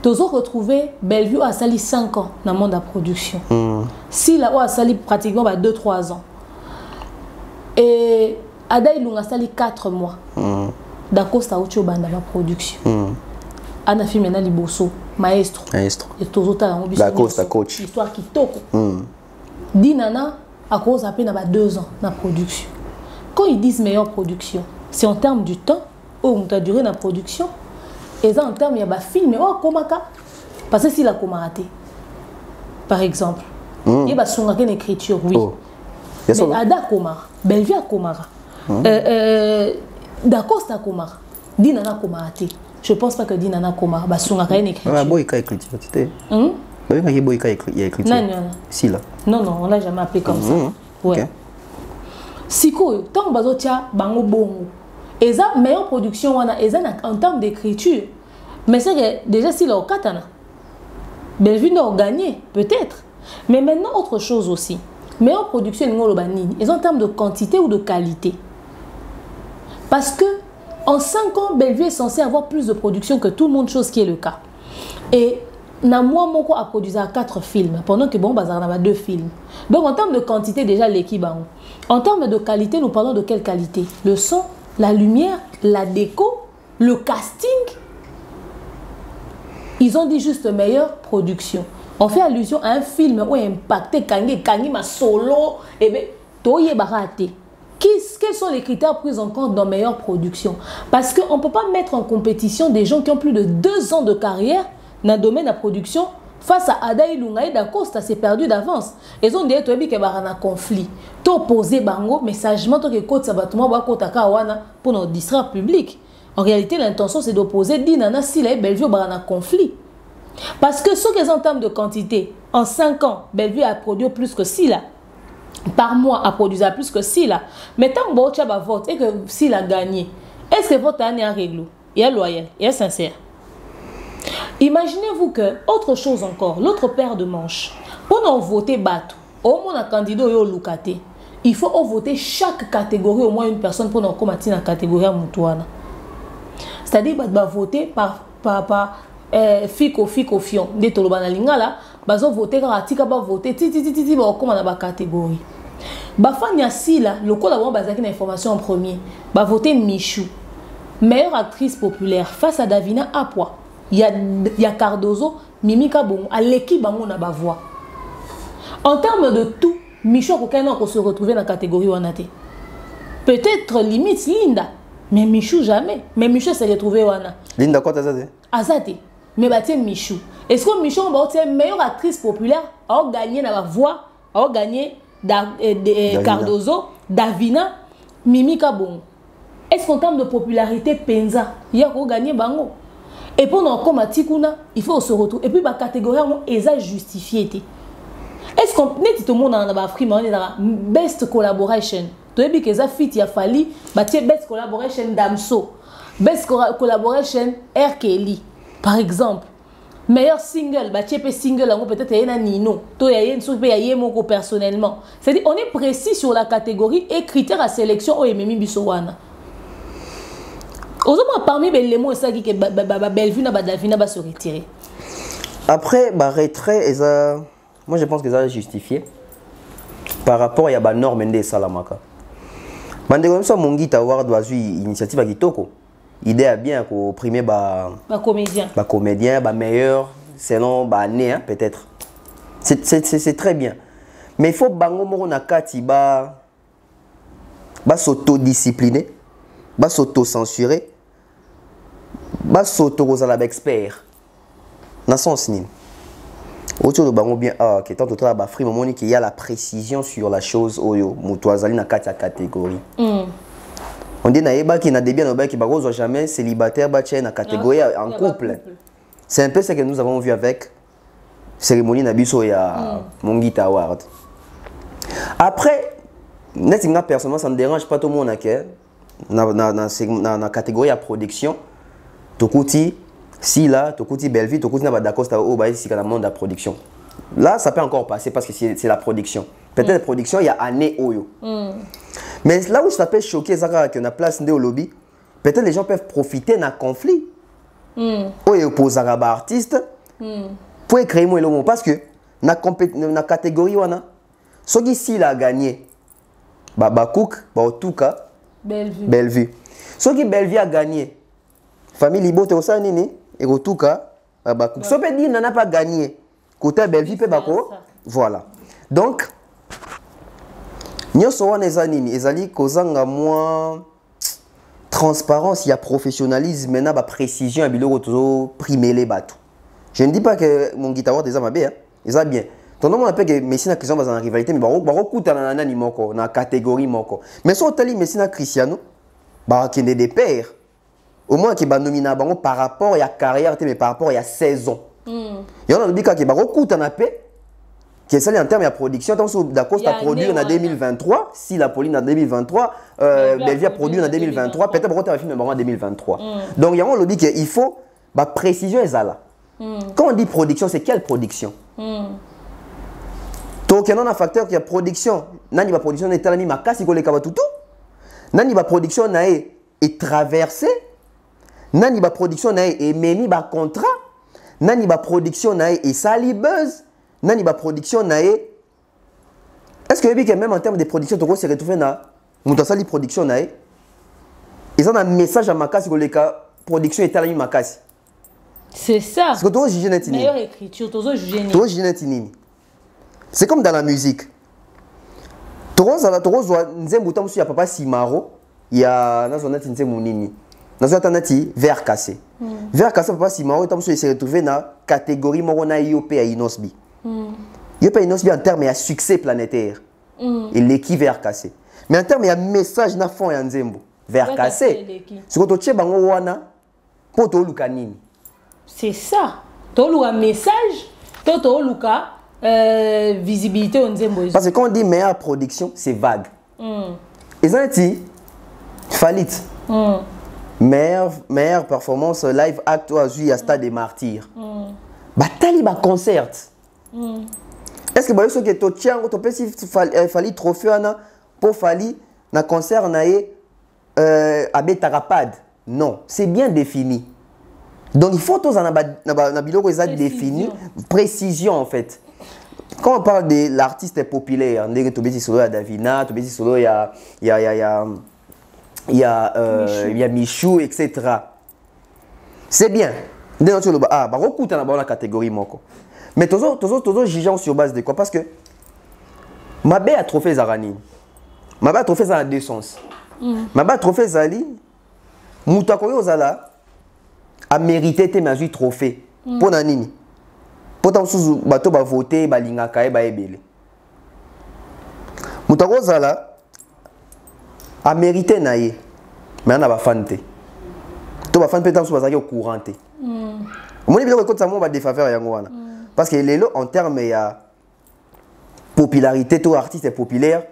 Tozo retrouvé Bellevue a sali 5 ans dans le monde de la production. Si là, on a sali pratiquement 2-3 ans. Et Ada Ilunga a sali 4 mois. D'accord, ça a été dans la production. Ana film na liboso maestro. Et Tozo ta en D'accord, ça coach. Histoire qui toko. Dinana à cause à peine 2 ans dans la production. Quand ils disent meilleure production, c'est en termes du temps où on a duré dans la production. Et ça en termes, il y a des films, oh, comment ça? Parce que si la comaraté, par exemple, il y a une écriture, oui. Oh. Mais Ada Komara, Bellevue a Komara, Dacosta Komara, Dinana Komaraté. Je ne pense pas que Dinana Komara, il y a une écriture. Ah, boy, il y a écriture. Il y a écriture. Si, là. Non, non, on ne l'a jamais appelé comme ça. Ouais. Si quoi, tant que tu as bango bongo. Et ça, meilleure production, en termes d'écriture. Mais c'est que déjà, si le katana, Bellevue n'a gagné, peut-être. Mais maintenant, autre chose aussi. Meilleure production, ils ont en termes de quantité ou de qualité. Parce que en 5 ans, Bellevue est censé avoir plus de production que tout le monde, chose qui est le cas. Et Namouamoko a produit 4 films, pendant que bon, Bazar a 2 films. Donc en termes de quantité, déjà l'équipe. En termes de qualité, nous parlons de quelle qualité? Le son, la lumière, la déco, le casting. Ils ont dit juste meilleure production. On fait allusion à un film où impacté Kangi ma solo et bien Toye Barate. Quels sont les critères pris en compte dans meilleure production? Parce qu'on ne peut pas mettre en compétition des gens qui ont plus de 2 ans de carrière dans le domaine de la production face à Ada Ilunga et Dacosta, c'est perdu d'avance. Ils ont dit qu'il y a un conflit. Tu opposé bango, mais sagement, tu as pour notre distraire public. En réalité, l'intention, c'est d'opposer Dinana si la Bellevue a un conflit. Parce que ce qu'ils ont en termes de quantité, en 5 ans, Bellevue a produit plus que Silla. Par mois, a produit plus que Silla. Mais tant que tu as vote et que Silla a gagné, est-ce que votre année est réglo? Il est loyal, il est sincère. Imaginez-vous que, autre chose encore, l'autre paire de manches, pour voter Bato, au moins un candidat au Lukate, il faut voter chaque catégorie, au moins une personne pour nous combattre dans la catégorie à Moutouana. C'est-à-dire qu'il va voter par Fiko Fion. Dès que vous avez voté, vous avez voté, vous avez la catégorie. Bafanya Sila, le col a basé l'information en premier, va voter Michou, meilleure actrice populaire face à Davina Apua. Il y a Cardozo, Mimika Bon, à l'équipe on a voix. En termes de tout, Michou a se retrouver dans la catégorie Wanate. Peut-être limite Linda, mais Michou jamais. Mais Michou s'est retrouvé Wana. Linda quoi t'as dit? Azate. Mais bâti Michou. Est-ce que Michou est meilleure actrice populaire a gagné dans la voix, a gagné Cardozo, Davina, Mimika Bon. Est-ce qu'en termes de popularité, Penza, il y a gagné Bango? Et pendant comme à Tikuna, il faut se retrouver. Et puis, la catégorie est justifiée. Est-ce qu'on est tout le monde dans la best collaboration? Tu as vu que ça fit, il a fallu best collaboration Damso, best collaboration R. Kelly, par exemple. Meilleur single, single, peut-être il y a Nino, il y a Moko personnellement. C'est-à-dire, on est précis sur la catégorie et critères à sélection au Mimi Bissowana. Parmi les mots, ça qui que Bellevue va se retirer. Après, retrait, moi je pense que ça a justifié par rapport à la norme de Salamaka. Bande comme ça, mon guide avoir une initiative à Kitoko. Idée à bien qu'au premier comédien, meilleur, selon année peut-être. C'est très bien. Mais il faut bango moro nakati s'autodiscipliner, s'auto-censurer. S'auto-rozala expert. Dans son sens. Autour de bango bien que tant que la frime moni qu'il y a la précision sur la chose oyo mutoazali na kati catégorie. On dit naïba qui n'a des biens qui bagozo jamais célibataire na catégorie en couple. C'est un peu ce que nous avons vu avec cérémonie nabiso ya Mongita Award. Après nettement personnellement ça ne dérange pas tout le monde dans la catégorie à production. Tokuti Si là, tu as Bellevue, tu as d'accord, c'est le monde de la production. Là, ça peut encore passer parce que c'est la production. Peut-être la production, il y a année Oyo. Mais là où ça peut choquer, c'est que la place au lobby, peut-être les gens peuvent profiter d'un conflit. Oyo pour les artistes, pour créer moins le mot. Parce que dans la catégorie, ceux qui s'il a gagné, Bakouk, en tout cas, Bellevue. Ceux qui Bellevue a gagné, famille Libo, tu as nini, et en tout cas, Bakouk. Ceux qui n'a pas gagné, côté Bellevue, voilà. Donc, nous sommes les kozanga moins transparence, il y a professionnalisme, maintenant précision, il y a primer les bateaux. Je ne dis pas que mon guitare est bien, ils sont bien. Ton nom appelle que Messina Cristiano dans la rivalité, mais dans la catégorie. Mais si on a Messina Cristiano, il y a des pères. Au moins, qui est nominé par rapport à la carrière, mais par rapport à la saison. Il y a des gens qui qui est ça en termes de production, d'accord, ça produit en 2023, si la Pauline en 2023, Bellevue a produit en 2023, peut-être que tu as un film en 2023. Donc il y a un lobby qu'il faut, précision est là. Quand on dit production, c'est quelle production? Donc il y a un facteur qui a production, nani ba production est talami makasi ko le kabatutu, nani ba production na est traversé, nani ba production na est memi ba contrat, nani ba production na est sali buzz. Nani ba production nae. Est-ce que même en termes de production, tu se retrouver na mutasali production nae. Ils ont un message à Makasi que la production est à la Makasi. C'est ça. Parce que tu juges netini. Meilleure écriture, tu juges netini. C'est comme dans la musique. Tu vois nzembo tamusu ya papa Simaro, il y a na zona nzembo nini. Na zona tanati verre cassé. Verre cassé papa Simaro tamusu se retrouver na catégorie moko na IOP à Inosbi. Il y a une en termes de succès planétaire. Et l'équipe verre cassé. Mais en termes de message na fond et nzembo verre cassé. Ce que tu as bango wana pour to luka nini. C'est ça. To luka message, to luka visibilité nzembo. Parce que quand on dit meilleure production, c'est vague. Et ça dit falit. Meilleure performance live act ou à stade des martyrs. Batali ba concert. Est-ce que ce que tu tiens, tu peux si fali trophée pour fali na concert naé abetarapad? Non, c'est bien défini. Donc il faut tous na biloko ça défini, précision en fait. Quand on parle de l'artiste populaire, on dit que tu solo à Davina, tu solo il y a Michou, etc. C'est bien. Beaucoup dans la catégorie moko. Mais toujours jugeant sur base de quoi? Parce que Mabé a trophée Zarani. Mabé a trophée Zara deux sens. Mabé a trophée Zali. Moutakoyo Zala a mérité tes mazui trophée. Pour Nanini. Pour tant sous bateau va voter, balinga kae ba ebele. Moutakoyo Zala a mérité naïe. Mais on a pas fante. Tu vas fan peut-être sous bazaki au courant. Mon niveau écoute ça moi des faveurs yangoana. Parce que les lots en termes de popularité, tout artiste est populaire.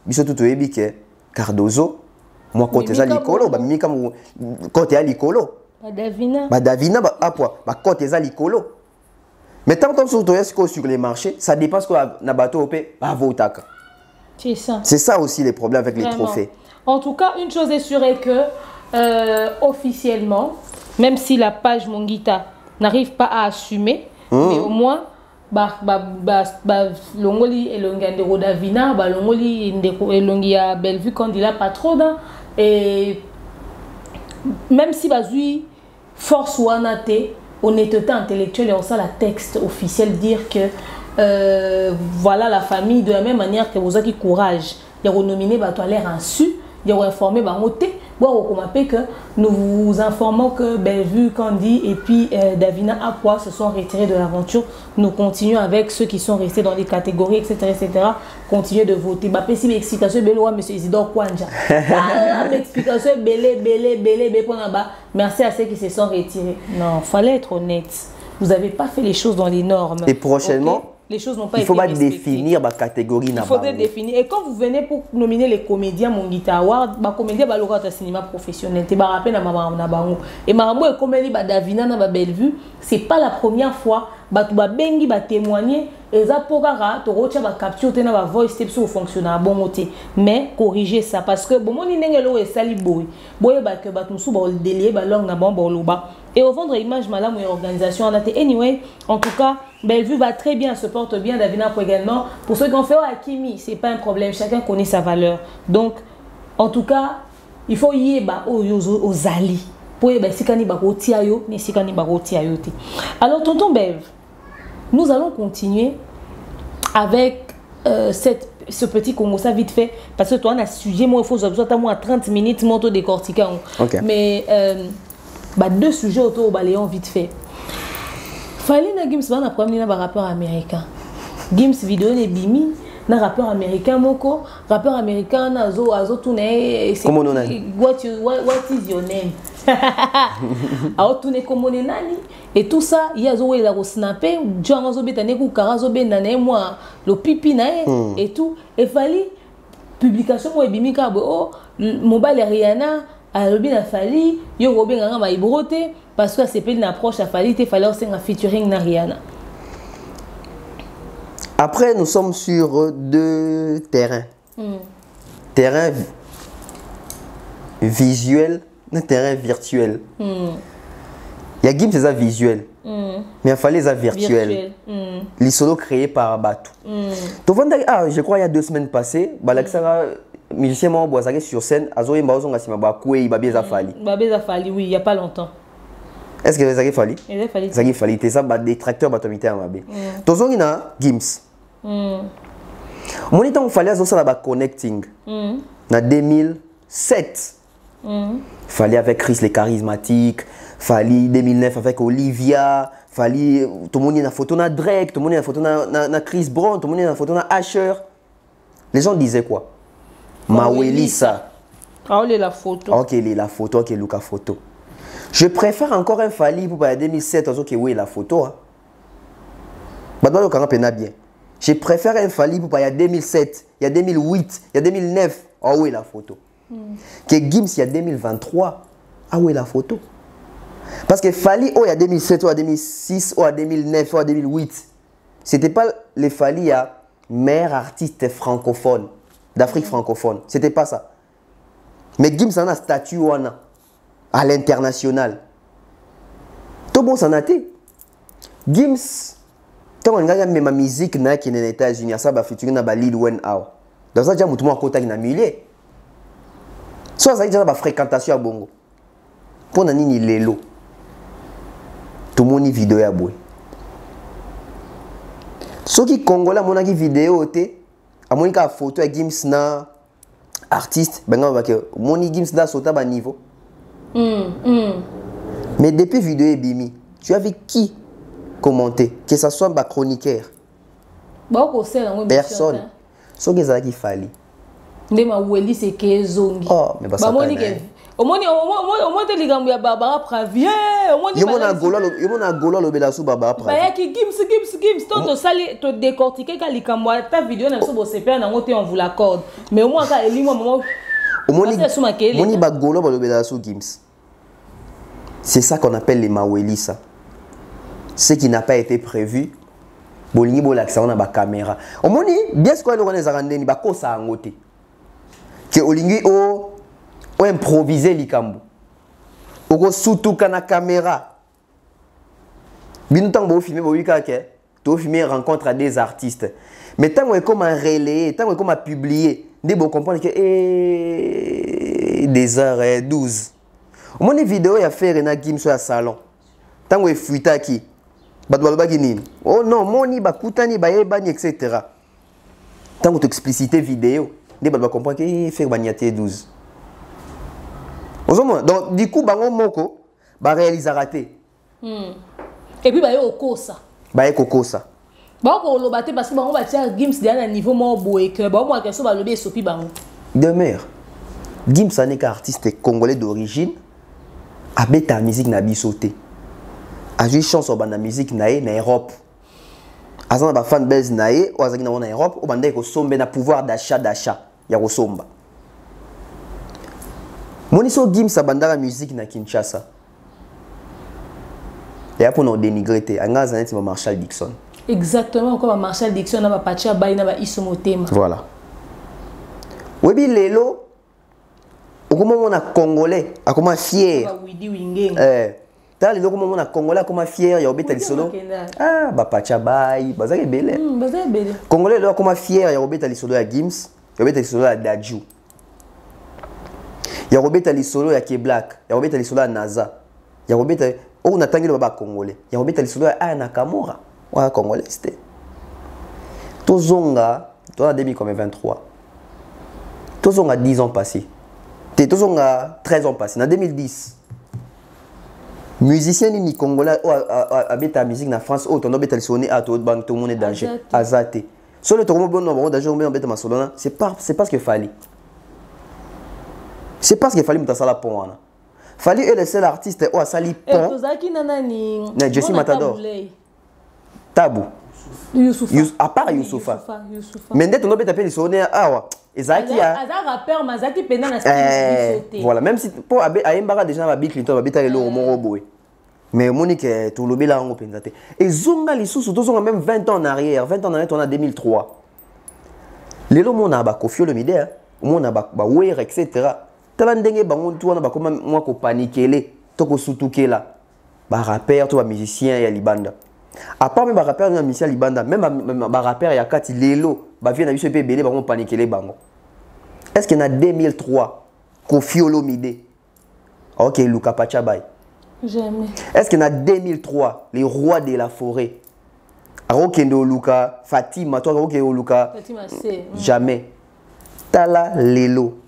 Biso tout ebi que Cardozo, moi côté ça licolo, mimi comme côté à licolo. Davina, côté ça licolo. Mais tant que sur les marchés, ça dépend ce que na bateau opé va voter. C'est ça. C'est ça aussi les problèmes avec les trophées. En tout cas, une chose est sûre est que officiellement, même si la page Monguita n'arrive pas à assumer, mais au moins longoli elongi Davina, longoli elongi ya Bellevue quand il a pas trop d'un, et même si bazui force ou anate honnêteté intellectuelle et on ça la texte officiel dire que voilà la famille de la même manière que vous avez courage il y a renominé bateau à l'air insu il y a informé moté que nous vous informons que Bellevue, Candy et puis Davina Apua se sont retirés de l'aventure. Nous continuons avec ceux qui sont restés dans les catégories, etc. Continuez de voter. Si l'explication est belle, M. Isidore Kwanja. L'explication est belle. Merci à ceux qui se sont retirés. Non, il fallait être honnête. Vous n'avez pas fait les choses dans les normes. Et prochainement, les choses n'ont pas été respectées. Il faut définir la catégorie. Il faudrait définir. Et quand vous venez pour nominer les comédiens Mongita Award, les comédiens sont cinéma professionnel. Et Marambo et comédie Davina na Bellevue, c'est pas la première fois que ba bengi ba témoigner et ça pour ba capture na ba voice step sur fonctionner bon côté. Mais corriger ça parce que bon moni nengelo et sali boy. Boy ba que ba musu ba délier ba langue na bon loba. Et au vendre image malam ou organisation en anyway, en tout cas, Bellevue va très bien, se porte bien, Davina pour également. Pour ceux qui ont fait Akimi, c'est pas un problème, chacun connaît sa valeur. Donc, en tout cas, il faut y aller aux alliés. Pour y aller, si kani bako tiayo, mais si kani bako tiayo te. Alors, tonton Bev, nous allons continuer avec ce petit Congo, ça vite fait, parce que toi, on a sujet, moi, il faut à 30 minutes, moi, tout décortiquer. Okay. Mais, deux sujets autour au balayant vite fait. Fallait na Gims na premier na rappeur américain. Gims vidéo ne bimi na rappeur américain moko, rappeur américain na zo tourner comment on a what is your name? A tourner comme nani et tout ça, il y a zo la ko snapper, Joan zo betane ku karazo benda na moi, le pipi na et tout et fallait publication mo bimi ka oh mobile Rihanna alors bien Fali, yo robin nga ma ibroté parce que c'est pas une approche à Fali, il fallait aussi un featuring na Rihanna. Après nous sommes sur deux terrains. Terrain visuel, et terrain virtuel. Il y a Gims c'est ça visuel. Mais il fallait ça virtuel. Les solos créés par Batou. Je crois il y a 2 semaines passées, Balaksara musicien moi boisaré sur scène azoye mbazo ngasima ba kwe babeza fali oui il y a pas longtemps. Est-ce que ça fali ça fali t'es ça ba détracteur ba tomité mabe tozongi na Gims moni temps fallait azo ça ba connecting na 2007 fallait avec Chris les charismatiques fallait 2009 avec Olivia fallait tout le monde na photo na Drake tout le monde na photo na Chris Brown tout le monde na photo na Asher. Les gens disaient quoi? Mawelisa. Ah, il est la photo. Ok, il est la photo, ok, Luka photo. Je préfère encore un Fali pour 2007, ok, oui, la photo. Bien. Je préfère un Fali pour 2007, il y a 2008, il y a 2009, ah oui, la photo. Que Gims, il y a 2023, ah oui, la photo. Parce que Fali, oh, il y a 2007, oh, il y a 2006, oh, il y a 2009, oh, il y a 2008. C'était pas les Fali à meilleur artiste francophone. D'Afrique francophone. C'était pas ça. Mais Gims en a statut à l'international. Tout bon s'en a été. Gims, quand on regarde ma musique qui est aux États-Unis, ça va featuring na Lil Wayne Out. Dans ça, j'ai mon contact na millier. Soit ça déjà ba fréquentation à Bongo. Pour na nini lelo. Tout le monde y vidéo à boy. Ceux qui Congolais mon qui vidéo té à mon cas photo avec Gims na artiste ben on va que mon Gims da sauta ba niveau. Mais depuis vidéo et bimi, tu as vu qui commenter que ça soit ba chroniqueur. Personne. So que ça qui fallait. Ndema weli c'est que zongi. Oh, mais bah ça. Au moins te ligambu ya Barbara Pravier, au moins yomona gola lobela su Barbara Pravier. Ba ki Gims to sali to décortiquer ka likambo ta vidéo na so bo se faire na ngote on vous l'accorde. Mais au moins ka elimo maman. Moni ba gola ba lobela su Gims. C'est ça qu'on appelle les mawelisa. Ce qui n'a pas été prévu. Bolingi bolakisa na ba caméra. Au moni bien ce qu'on les arandeni ba ko sa ngote. Que olingi o improviser likambo. Oko surtout kana caméra. Binutan bo filmer bo wikake, to filmer rencontre à des artistes. Mais tant que comme un relais, tant que comme à publier, ndé bo comprendre que des h12. Au moins vidéo ya faire na Gims sur salon. Tant que fuita ki. Badwa ba nini. Oh non, moni ba kutani ba yebani etc. Tant que expliciter vidéo, ndé ba comprendre que faire baniaté 12. Donc, du coup, bango moko, ba réaliser raté. Et puis, ba yo kosa. Ba yo kosa. Ba ko lo baté parce que bango ba tia Gims derrière un niveau mo boé que ba mo question ba lobé sopi bango. Demeure. Gims n'est qu'un artiste congolais d'origine. Abeta musique na bisoté. A joué chanson ba na musique na Europe. Azana ba fan base nae ou azaki na en Europe ou bande ko sombe na pouvoir d'achat ya ko somba. Moniso Gims abandaka musique na Kinshasa. Et après on dénigrer te anga zanet ma Marshall Dixon. Exactement comme Marshall Dixon na ba Pacha Bay na ba Isomotema. Voilà. Webi lelo okoma mona congolais akoma fier. T'as les locaux mon congolais comme fier ya obeta lisolo. Ah ba Pacha Bay bazaki belé. Bazaki belé. Congolais là comme fier ya obeta lisolo ya Gims, ya obeta lisolo ya Dadju. Ya obeta lisolo ya K-Black, ya obeta lisolo ya Naza. Ya obeta on attend le baba congolais. Ya obeta lisolo ya Aya Nakamura. Wa congolais c'était. Tozonga, toi en 2023. Tozonga 10 ans passés. Tozonga 13 ans passés. En 2010. Musicien ni congolais habite la musique en France, oh ton obéta le sonné à tout banque tout le monde est danger. Azate. Sur le tour bon nombre danger on met en Solona, c'est pas ce qu'il fallait. C'est pas ce qu'il fallait mutasala pour moi. Fallait le seul artiste ou sali pont. Tozaki nanani. Jessie Matador. Tabou. Youssoufa. À part Youssoufa. Mais dès ton obéta le sonné awa. Ezaki a rappeur Mazaki pena na style. Voilà, même si pour Aïmbara déjà va Bill Clinton va bita le Moro boy. Mais Monique tout le bela en pensate. Et zonga les sous zonga même 20 ans en arrière, 20 ans en arrière on a 2003. Les lots mon a ba Koffi Olomide, mon a ba Wer etc. Talandenge bango tout on a ba comme moi ko paniquer to ko sutukela. Ba rappeur to ba musicien ya libanda. À part même ba rappeur na musicien libanda, même ba rappeur ya kati lelo ba vient na biso pe belé ba on paniquer les bango. Est-ce qu'il y en a 2003 Koffi Olomide? Ok, Luka Pacha Bay. Jamais. Est-ce qu'il y en a 2003 les rois de la forêt? Arokendo Luka, Fatima, toi Arokendo Luka. Fatima c'est. Jamais. Tala Lelo.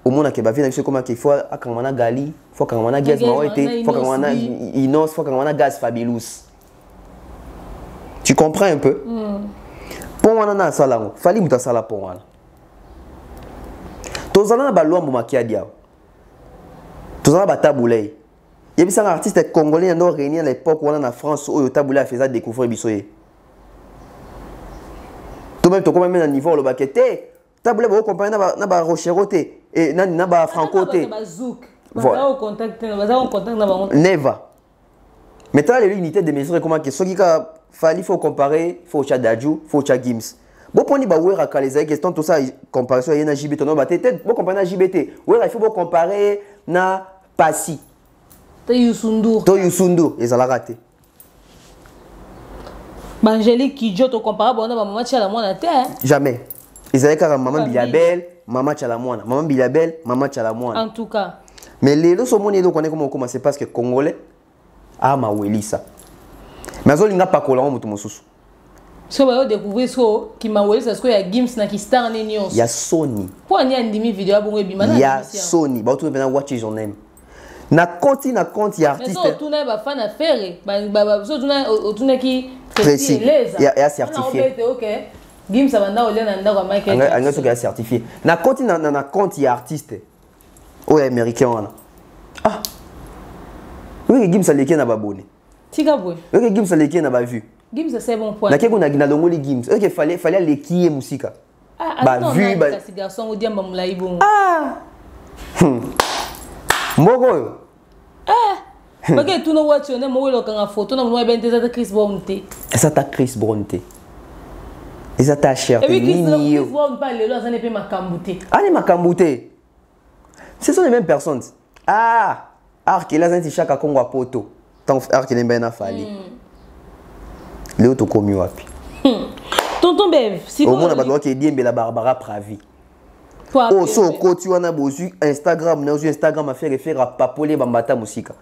Au monde qui va venir comment qu'il faut akamana Gali, faut akamana Gaz Maoete, faut akamana Inos, faut akamana Gaz Fabulous. Tu comprends un peu? Pour moi na salango, fali muta sala pour moi. Tozana ba lwa mbumaki adia. Tozana ba tabulei. Yebisa un artiste congolais no réuni à l'époque où on en France où tabulei faisait découvrir bisoye. Toi même to comme même à niveau le baqueté, tabulei ba compagnie na ba rocheroté et na ba francoté. Voilà. Contact na ba. Neva. Maintenant l'unité de mesure comment que ce qui a fallu faut comparer, faut Chadadju, faut Chagims. Bon pour ni ba wera kaleza question tout ça comparaison à JBT non ba tete bon comparer na JBT. Wera il faut comparer na Passy. To Youssou ils ont raté. Angélique Kidjo to comparer bon na maman Chalamwana te. Jamais. Ils avaient car maman Bilabel, maman Chalamwana, maman Bilabel, maman Chalamwana. En tout cas. Mais les deux sont monés donc on est comment commencer parce que congolais a ma welisa. Mais azolinga pa kola mutu mosusu. So ba découvrir so ki ma welisa ce que ya Gims na ki star ne nyonso. Ya Sony. Pour anya ndimi vidéo bongo ebima na. Ya Sony, ba tout venir watch your name. Na compte ya artiste. Mais so tuna ba fan affaire, ba so tuna ki précis. Ya certifié. OK. Gims abanda olé na ndako Michael. Anga so ya certifié. Na compte ya artiste. O américain wana. Ah. Oui, Gims aleki na babone. Tika boy. Oui, Gims aleki na ba vu. Gims c'est bon point. Na keko na longoli Gims. OK, fallait aleki musika. Ah, ba vu ba garçon odiamba mulai bongo. Ah. Moko. Parce tu ne vois tu ne moi le photo na moi ben des Chris Brown te. Ça ta Chris Brown te. Et ça ta cher. Et puis Chris Brown pas le là ça n'est pas makambouté. Ah ni makambouté. Ce sont les mêmes personnes. Ah, Arc là ça chaque à Congo poto. Tant Arc n'est ben afali. Léo to komi wapi. Tonton Bev, si au monde a pas qui dit la Barbara Pravi. Oh so ko tu wana bozu Instagram na Instagram a fait référence à Papolé Bambata Musika.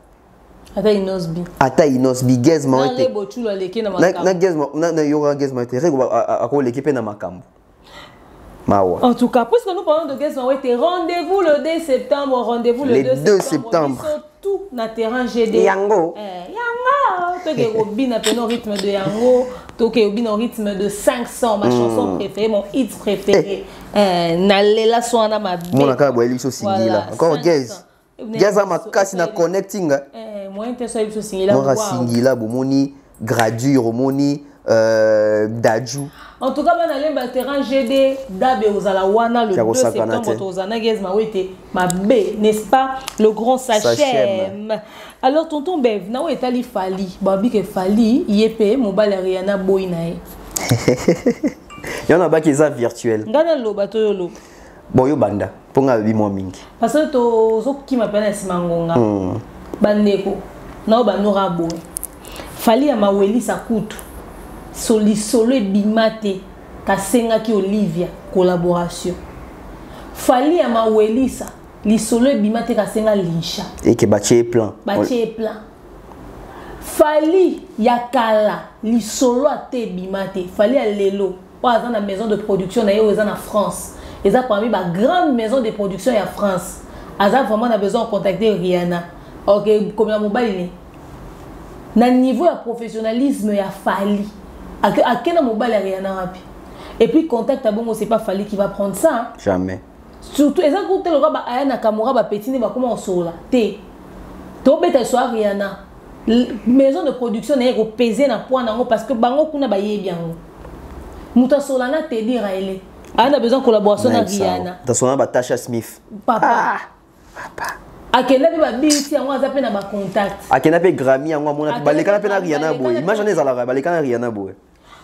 Ata Inosbi Gez Maote. Na Gez na Yora Gez Maote rego ako l'équipe na makambo. Mawa. En tout cas, puisque nous parlons de Gez Maote, rendez-vous le 2 septembre, rendez-vous le 2 septembre. Tout na terrain GD. Yango. Yango. Toke obi na peno rythme de Yango, toke obi na rythme de 500, ma chanson préférée, mon hit préféré. Nalela swana ma bête. Mon akaba boeli so singila. Encore Gez. Gez a makasi na connecting. Moi inte so singila. Moi singila bomoni gradure moni Dadju. En tout cas, on a terrain GD Dabe Ozalawana le 2 septembre Tozana Gezma Wete ma B, n'est-ce pas? Le grand Sachem. Alors tonton Bev, na est ali Fali, babi que Fali, yepé mobile Rihanna Boynae. Il y en a pas qui est virtuel. Ngana lo bato yolo. Bon yo banda, ponga bi mo mingi. Parce que to zo ki m'appelle Simangonga. Bandeko. Na banora boy. Fali ya maweli sa kutu. Solo bimate kasenga ki Olivia collaboration. Fali ya mawelisa li solo bimate kasenga Linsha. Et que bache plan. Bache plan. Fali ya kala li solo ate bimate. Fali ya lelo. Wa dans la maison de production na yo en France. Ils ont parmi la grande maison de production en France. Aza vraiment a besoin de contacter Rihanna. OK, combien mobile na niveau de professionnalisme ya Fali. À quel mobile Rihanna rapi. Et puis contact bon c'est pas Fali qui va prendre ça. Hein? Jamais. Surtout eza ko telo ba Ayana Kamura ba petine ba comment on sola. Té. To beta so Rihanna. Maison de production na ko peser na point nango parce que bango kuna ba yebi yango. Muta sola na te dire elle. On a besoin de collaboration avec Rihanna. Dans son nom, Tasha Smith. Papa. Papa. Akena pe ba biti yango azape na ba contact. Akena pe Grammy yango mona pe baleka na pe na Rihanna boy. Imagine ezala baleka na Rihanna boy.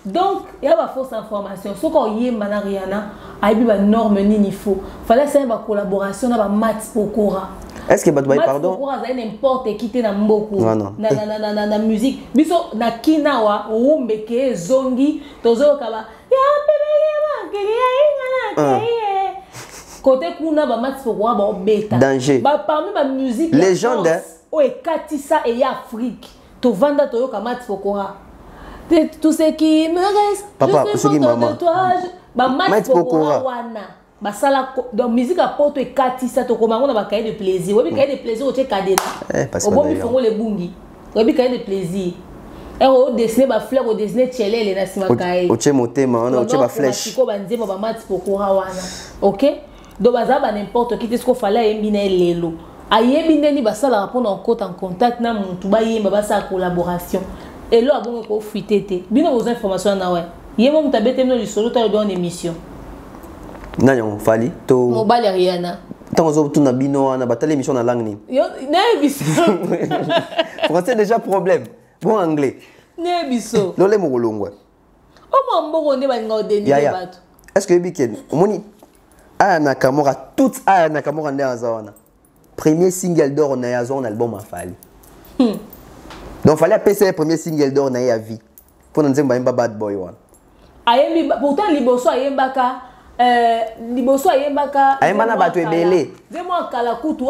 Donc, il y a une fausse information. Ce qu'on y est maintenant Rihanna, il y a une norme ni faut. Fallait faire une collaboration avec Mats Pokora. Est-ce que Mats pardon? Pokora ça n'importe qui te na mboko. Na musique. Biso na kinawa umbeke zongi tozo kaba. Côté kuna ba Mats Pokora ba beta. Danger. Ba parmi ma musique légende. O e katisa et Afrique. To vanda to yo ka Mats Pokora. Tout ce qui me reste, papa, je suis content de toi. Ba Mats Pokora wana. Ba sala donc musique à porte et katisa to koma on a ba cahier de plaisir. Oui, cahier de plaisir o che kadena. Au bon mi fongo le bungi. Oui, cahier de plaisir. Et au dessiner ba fleur au dessiner tchelele na sima cahier. O che motema on o che ba flèche. Ko ba nzema ba Mats Pokora wana. OK? Donc baza ba n'importe qui ce qu'on fallait embina lelo. Ayebi ndeni ba sala répondre en contact na muntu ba yemba ba sa collaboration. Et là, bon, on fuité. Bien aux informations na ouais. Yemo mutabete no lisolo ta dans émission. Nanyo Fali to mobile Rihanna. Tant zo tuna bino na batale émission na langue ni. Yo na biso. Français déjà problème. Bon anglais. Na biso. Lolé mo kolongwa. O mo mboko ne ba ngodeni bato. Est-ce que weekend omoni Ayana Kamura toute Ayana Kamura ndé azona. Premier single d'or na yazon album a Fali. Donc, il fallait appeler le premier single d'or na vie. Pour nous dire que c'est bad boy. Pourtant, Liboso Ayembaka. Liboso Ayembaka. Ayembana batu ebele. Dis-moi, Kalakutu,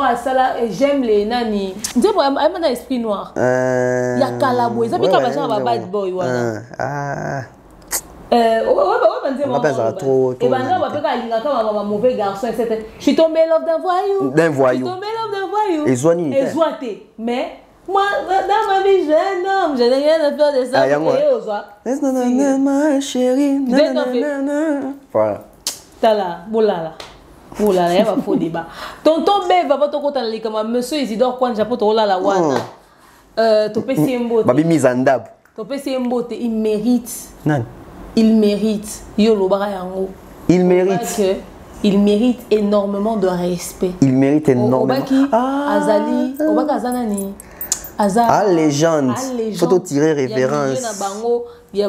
j'aime les nani. Dis-moi, Ayembana esprit noir. Ya Kalabo. Ils ont mis un bad boy. On va faire trop. Et maintenant, on va faire un mauvais garçon, etc. Je suis tombé love d'un voyou. D'un voyou. Je suis tombé love d'un voyou. Et Zouani. Et Zouaté. Mais. Moi, dans ma vie, jeune homme, je n'ai rien à faire de ça. Ma chérie. Voilà. Tala, boulala. Boulala, il y a un faux débat. Tonton B va te conter comme monsieur Isidore Kwan Japon, tu la wana. Ton PC Mbote. Babi mise en dab. Ton PC Mbote, il mérite. Non. Il mérite. Yolo Barayango. Il mérite. Il mérite énormément de respect. Il mérite énormément. Azali, Obaka Azanani. À légende. Faut tirer révérence. Il y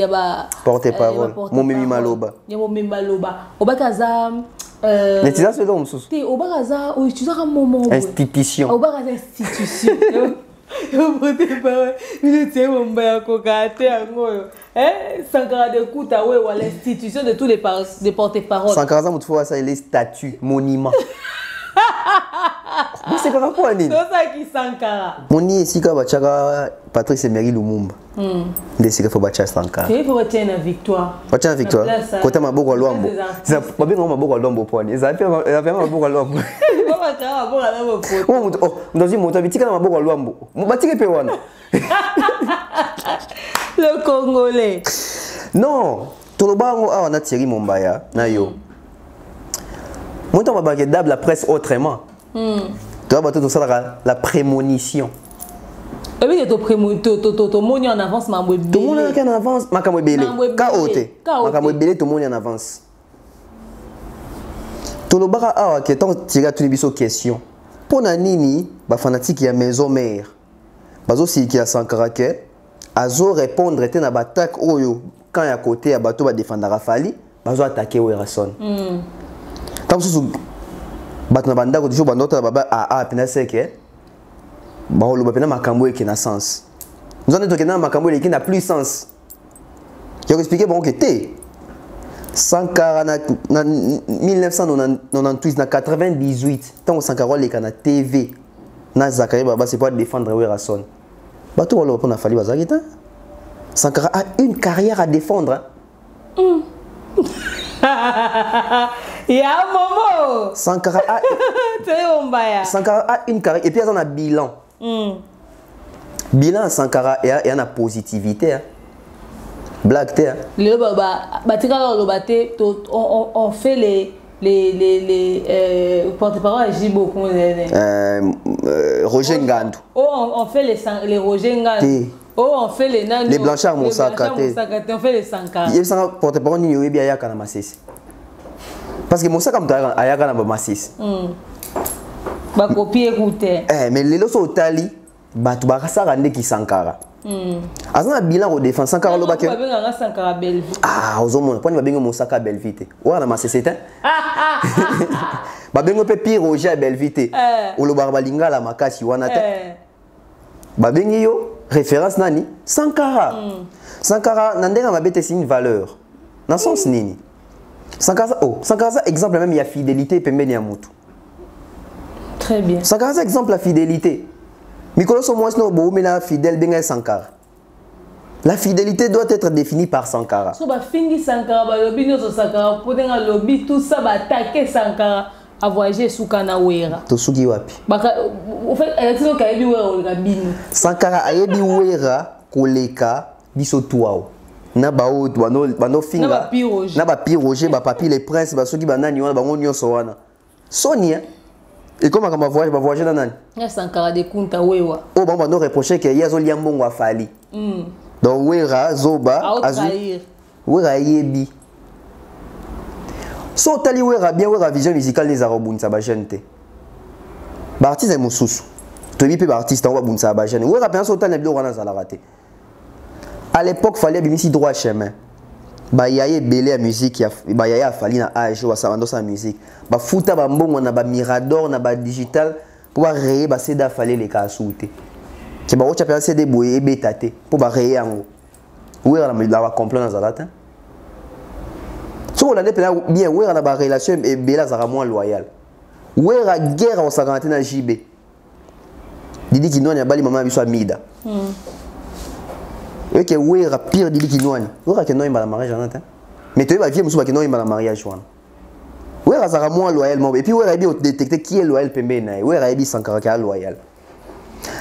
a porte-parole. Momemi Maloba. Il y a Momemi Maloba. Obakaza. Mais tu as ce nom, Soussou. Obakaza, oui, tu as un moment. Institution. Obakaza institution. Porte-parole. Il était mon père cocaté en goyo. Sankara de Kouta, ouais, ou l'institution de tous les porte-paroles. Sankara, tu vois ça, il est statut, monument. C'est quoi rapport à Nini? C'est ça qui Sankara. Moni ici quand Bachara Patrice Emery Lumumba. Décidé faut Bachara Sankara. Il faut retirer une victoire. Retirer une victoire. Côté Maboko Luambo. Ça pas bien Maboko Luambo pour ni. Ça fait Maboko Luambo. Comment Bachara Maboko Luambo? Oh, dans une moto bitika Maboko Luambo. Batike pe wana. Le Congolais. Non, tolobango a on a Thierry Mombaya na yo. Moi, on va regarder la presse autrement. Tu vas tout ça la prémonition. Oui, tu es en avance, ma tout le monde est en avance, ma camoue belé. Kaoté. Ma camoue belé, tout le monde est en avance. Tout le monde a que tant tirer tout les question. Pour nani, ba fanatique ya maison mère. Bazo si qui a Sankara ke, azo répondre était na batak oyo quand ya côté ya bato ba défendre Rafali, bazo attaquer Werason. Tant sous bato na banda ko toujours bandota baba a pena seke. Ba holo ba pena makambo qui na sens. Nous on est que na makambo qui n'a plus sens. Je vais expliquer bon que té Sankara na 1998 na 98 tant Sankara les kana TV na Zakari Baba c'est pour défendre Werason. Bato wala pour na fali bazakita. Sankara a une carrière à défendre. Ya momo. Sankara a une carrière et puis il y a un bilan. Bilan Sankara et il y a une positivité. Black terre. Le baba, on fait les porte-parole à Jibo. Roger Ngandou. Oh, on fait les Roger Ngandou. Oh, on fait les Blanchard Moussaka. On fait les Sankara. Il y a un porte-parole qui est bien à Massis. Parce que Moussaka a Yakana Massis. Ba copie écouter. Mais les lots au Tali, Batu Barasa Rande qui Sankara. Azana bilan au défense Sankara lo baké. Sankara Belleville. Ah, aux hommes, pourquoi va Moussaka Belleville? Ou à Massis c'est Babengo pe pire Roger à Belleville. Ou le Barbalinga la Makasi Wanate. Babengi yo référence nani Sankara. Sankara nandena mabete c'est une valeur. Dans sens nini. Sankara exemple même il y a fidélité pembeni ya mutu. Très bien. Sankara exemple la fidélité. Mikolo so moins no bo mais la fidèle benga Sankara. La fidélité doit être définie par Sankara. So ba fingi Sankara ba lobi no Sankara pour denga lobi tout ça ba attaquer Sankara a voyager sous kana wera. To sugi wapi. Baka au fait élection ka yebi wera olga bino. Sankara ayebi wera koleka biso tuao. Na bao bano finga. Na ba pi Roger ba papi les princes ba soki banani wana bango nyonso wana. Sonia et comment on va voyager dans nani? Ya Sankara de kunta wewa. Oh bon bano reprocher que yazo liambongo afali. Donc wera zoba azu. Wera yebi. So tali wera bien wera vision musicale les arabunza ba gente. Ba artiste mususu. To bi pe ba artiste on va bunza ba gente. Wera bien so tali bilo wana za la rater. À l'époque, il fallait bien droit chemin. Bah y a belé à musique, bah y a fallu na âge ou ça sa musique. Bah fouta bah bon on a bah mirador, on a bah digital pour bah réer bah c'est d'affalé les cas souté. Qui bah on t'a fait CD boye bétaté pour bah réer en haut. Où est la complète dans la date? Si on a bien où est la relation et bella ça moins loyal. Où est la guerre au 50 na JB? Didi qui non y a bali maman biso amida. Et que oui, pire dit qu'il noie. Oui, que non, il va mariage en mais tu vas vivre musuba que non, il va mariage wana. Oui, ça sera moins loyalement. Et puis oui, il détecter qui est loyal pembe na. Oui, il sans caractère loyal.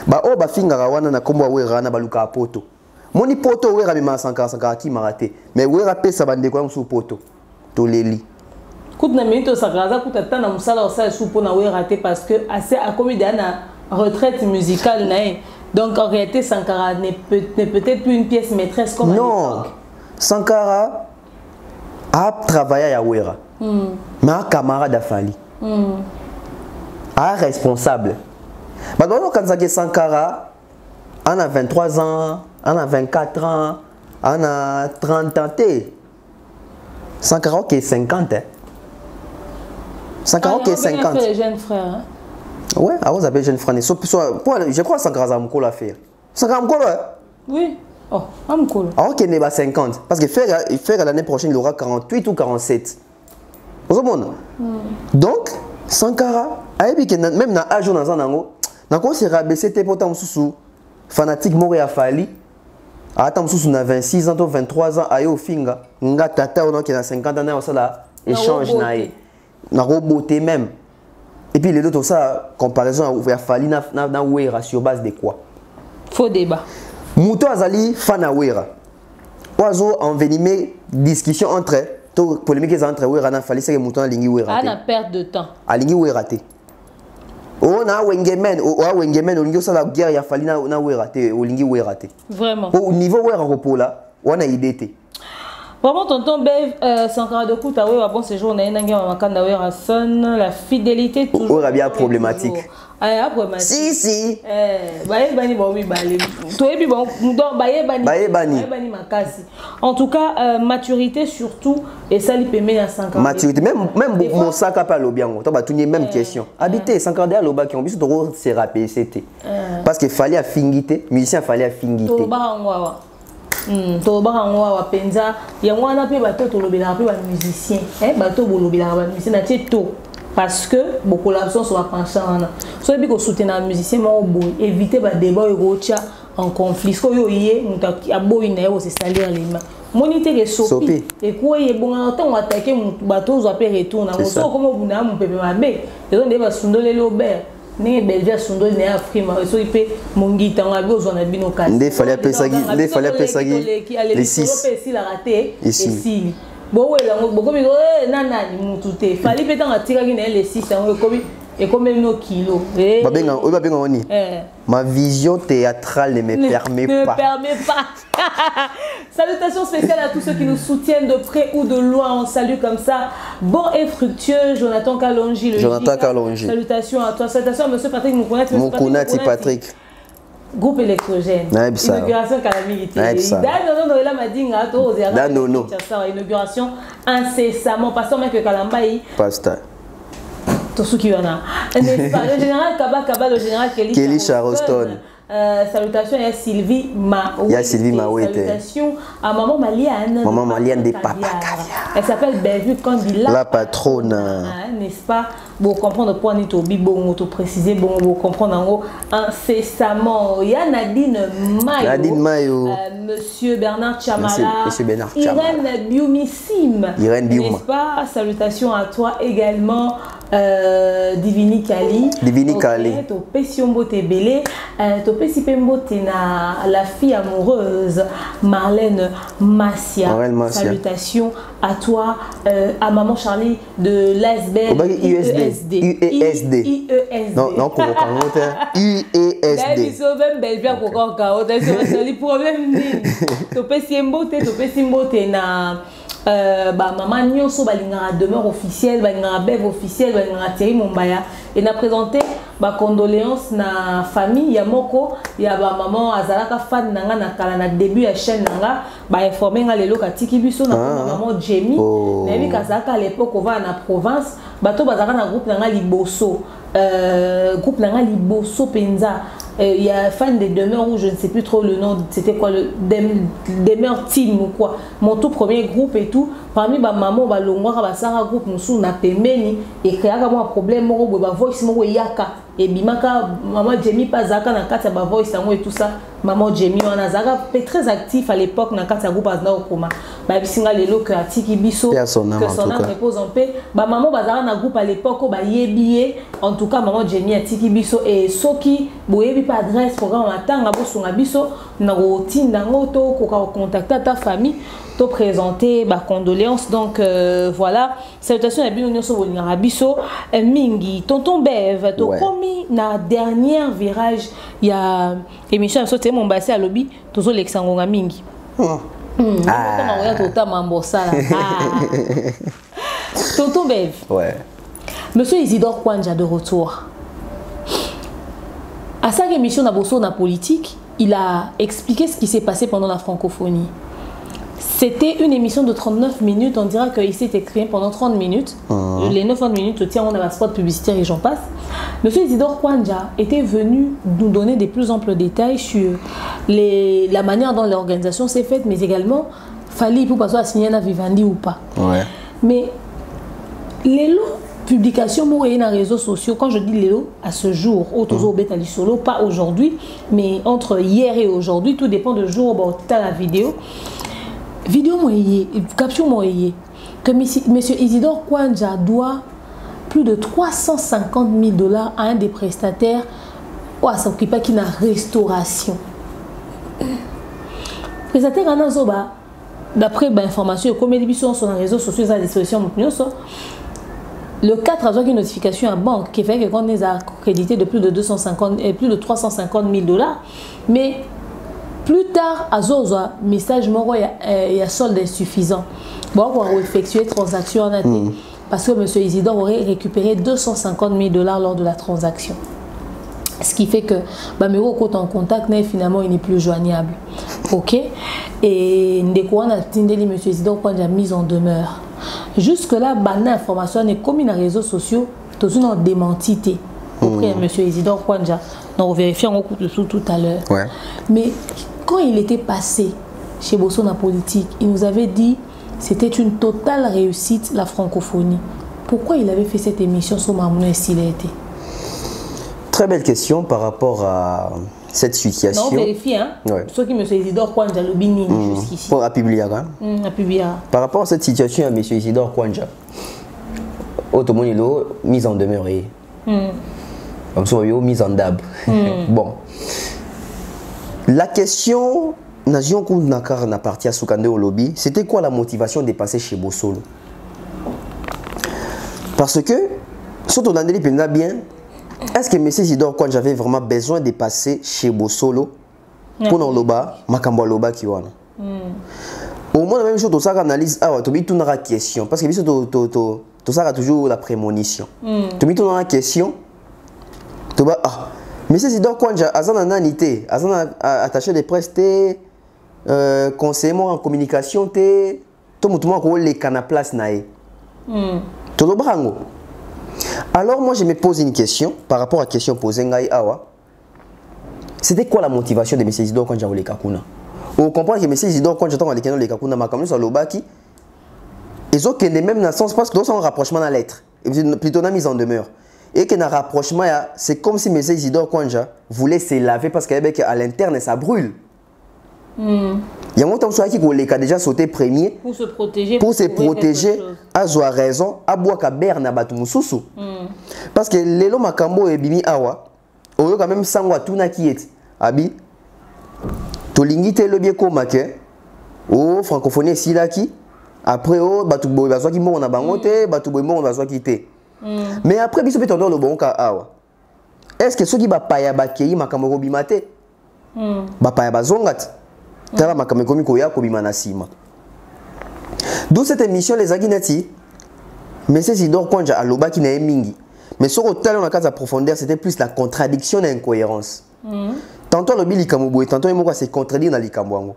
Bah oh bah finga wana na kombo oui rana baluka poto. Moni poto oui ramima sans caractère qui maraté. Mais oui rapé ça bande quoi sous poto. To leli. Kout na minute sakraza kout atana musala osala sous po na oui raté parce que assez a commis dana retraite musicale na. Donc en réalité, Sankara n'est peut-être plus une pièce maîtresse comme non. Sankara a travaillé à Wera. Mais un camarade a fallu. Un responsable. Bah, quand Sankara, on a 23 ans, on a 24 ans, on a 30 ans. Sankara qui est 50. Sankara qui est 50. Les jeunes frères. Hein? Ouais, vous avez jeune frère. Je crois que Sankara Zamkolo a fait. Sankara Zamkolo, oui. Oh, Zamkolo. Alors qu'il n'est pas 50. Parce que faire l'année prochaine, il aura 48 ou 47. Vous comprenez? Donc, Sankara, même dans l'âge où nous sommes, nous s'est rabaissé pour sous fanatique Moria Fali. Attends, sous 26 ans, 23 ans, ayo finga. Nga tata ou non qui a 50 ans, on a échange na roboté même. Et puis les autres, ça, comparaison à Falina, na Wera sur base de quoi? Faux débat. Mouto Azali, Fana Wera. Oiseau envenimé, discussion entre, polémique entre Wera et Fali, c'est que Mouto a lingi Wera. Ah, la perte de temps. A lingi Wera. Oh na wengemen olingi ça la guerre ya fali na weraté olingi weraté. Vraiment. Au niveau wera repola, on a idée. Vraiment, tonton Bev, Sankara de Kouta, bon séjour, la fidélité toujours. Oh, bien problématique. Ah, problématique. Si. En tout cas, maturité surtout, et ça lui permet à Sankara. Maturité, même mon sac à pas bien. Tu as même question. Habiter Sankara de Loba qui ont vu trop se rappeler c'était. Parce qu'il fallait à fingité, musicien fallait à fingité. Toba wa penza yango wana pe bato tolobela pe ba musicien bato bolobela ba musicien na to parce que beaucoup l'absence sur la penchant so bi ko soutenir musicien mo boy éviter ba débat rocha en conflit ko yo yé mutaki aboyi na yo se salir les mains moniter que sopi et quoi ye bon temps attaquer bato zo pe retour na so comme buna mu pepe mabe ezo ndeba sundole lobert ne belge sundole ne afrima so ipe mongita ngabi ozona bino kasi nde fallait pesagi les 6 la raté et si bon ouais là beaucoup mais nana ni mutu te fallait peut en tirer qui les 6 et comme no kilo babenga oni ma vision théâtrale ne me permet pas. Salutations spéciales à tous ceux qui nous soutiennent de près ou de loin. On salue comme ça. Bon et fructueux, Jonathan Kalonji. Salutations à toi. Salutations à monsieur Patrick Moukounati Patrick. Groupe électrogène. Inauguration calamité. Inauguration incessamment. Pasteur Mike Kalambaï. Pasteur. Tout ce qui y en a. Le général Kaba, le général Kelly Charleston. Salutations à Sylvie Maoué. Salutations à maman Maliane. Maman Maliane des Papa Caviar. Elle s'appelle Bellevue Candy. La patronne. N'est-ce pas? Pour comprendre pourquoi on est au bibo, pour préciser, pour comprendre en gros incessamment. Il y a Nadine Mayo. Monsieur Bernard Chamala. Monsieur Bernard Chamala. Irène Biumissime. N'est-ce pas? Salutations à toi également. Divini Kali. Topé Siombo Tebele. Topé Sipembo Tena, la fille amoureuse Marlène Massia. Salutations à toi, à maman Charlie de l'ASBL. UESD. Non, UESD. Maman Nyonso balingara demeure officielle, balingara bev officielle, balingara Thierry Mombaya et n'a présenté ba condoléances na famille ya moko ya ba maman azalaka fan nanga na kala na début ya chaîne nanga ba informer nga lelo katiki biso na maman Jamie na bi kazaka à l'époque on va na province bato bazaka na groupe nanga liboso penza. Il y a fan des demeures où je ne sais plus trop le nom, c'était quoi le demeure team ou quoi. Mon tout premier groupe et tout. Parmi ma maman, ba longwa ba sara groupe musu na pemeni et créa comme un problème moko ba voice moko yaka et bimaka maman Jamie pas zaka na kata ba voice et tout ça. Maman Jamie on a zaka très actif à l'époque na kata groupe azna okoma. Ba bisinga lelo que atiki biso que son âme repose en paix. Ba maman bazara na groupe à l'époque ba yebié en tout cas maman Jamie atiki biso et soki boyebi pas adresse programme matanga bosunga biso na rotinda ngoto ko contacter ta famille to présenter ba condoléances donc voilà salutations à Bino so bolingara biso mingi tonton Bev to komi na dernier virage il y a émission sauté mon bassin à lobby tozo lexangonga mingi tonton Bev monsieur Isidore Kwanja de retour à sa émission na bosso na politique il a expliqué ce qui s'est passé pendant la francophonie. C'était une émission de 39 minutes. On dira qu'il s'est écrit pendant 30 minutes. Les 90 minutes, tiens, on a un spot publicitaire et j'en passe. Monsieur Isidore Kwanja était venu nous donner des plus amples détails sur la manière dont l'organisation s'est faite, mais également, fallait pour passer à signer un Vivendi ou pas. Mais les lots publications dans les réseaux sociaux, quand je dis les lots, à ce jour, solo, pas aujourd'hui, mais entre hier et aujourd'hui, tout dépend du jour où tu as la vidéo. Vidéo moyenne, caption moyenne, que M. Isidore Kwanja doit plus de 350 000 $ à un des prestataires à s'occuper qui n'a restauration. Prestataire à d'après l'information, comme les sur les réseaux sociaux à disposition, Le 4 a une notification à banque qui fait que quand on les a crédité de plus de 250 et plus de 350 000 $, mais plus tard, à Zozo, message moro il y a solde insuffisant. Bon, on va effectuer transaction en année parce que M. Isidore aurait récupéré 250 000 $ lors de la transaction. Ce qui fait que Bamero compte en contact, mais finalement il n'est plus joignable. Ok. Et Ndeko a tindeli M. Isidore quand il a mis en demeure. Jusque là, bonne information est comme dans les réseaux sociaux, tout une démenti auprès de M. Isidore Kwanja. On vérifiera au coup de tout à l'heure. Ouais. Mais quand il était passé chez Bosso dans la politique, il nous avait dit que c'était une totale réussite la francophonie. Pourquoi il avait fait cette émission sur Mamounou et s'il a été? Très belle question par rapport à cette situation. Non, on vérifie, hein. Ouais. Ceux qui me sont Isidore Kwanja, le Bini jusqu'ici. Pour publier, hein. Par rapport à cette situation, M. Isidore Kwanja, Otomonilo, mise en demeure. Comme ça, mise en dab. Bon. La question, Nazion Kounakar n'a parti à Soukande au lobby, c'était quoi la motivation de passer chez Bossolo? Parce que, surtout dans le bien, est-ce que M. Isidore Kwanja avait vraiment besoin de passer chez Bossolo pour dans loba, makambo loba qui wana? Au moins, la même chose, tout ça analyse, tu mets tout dans la question, parce que tout ça a toujours la prémonition. Tu mets tout dans la question, tu vas, M. Isidore Kwanja, Azan Ananité, Azan attaché de presse, conseiller en communication, tout le monde les canaplaces nae. Tout le brango. Alors moi je me pose une question par rapport à la question posée ngai awa. C'était quoi la motivation de M. Isidore Kwanja au Lekakuna? On comprend que M. Isidore Kwanja dans le Lekakuna makamu sur lobaki. Ils ont même dans le sens parce que dans un rapprochement dans l'être, plutôt dans mise en demeure. Et que dans le rapprochement, c'est comme si M. Isidore Kwanja voulait se laver parce qu'à l'interne ça brûle. Il y a un temps qui a déjà sauté premier pour se protéger. Pour se protéger, a raison, a boire berna batu mususu. Parce que lelo makambo e bimi awa, oyo quand même sangwa tuna kieti. Abi to lingite le bien comme que o francophonie silaki après o batu boy bazwa ki mo na bangote, batu boy mo bazwa ki te. Mais après biso peut le bon ka awa. Est-ce que ceux qui ba paya ba kei makambo ko bimate? Ba paya bazongat. Tala makamekomi koya kobima na sima. D'où cette émission les aginati, M. Isidore Kwanja a loba qui n'a mingi. Mais sur le talent, on a qu'à approfondir, c'était plus la contradiction et l'incohérence. Tantôt le bili kamoubo, tantôt il m'a se contredire dans l'ikambouango.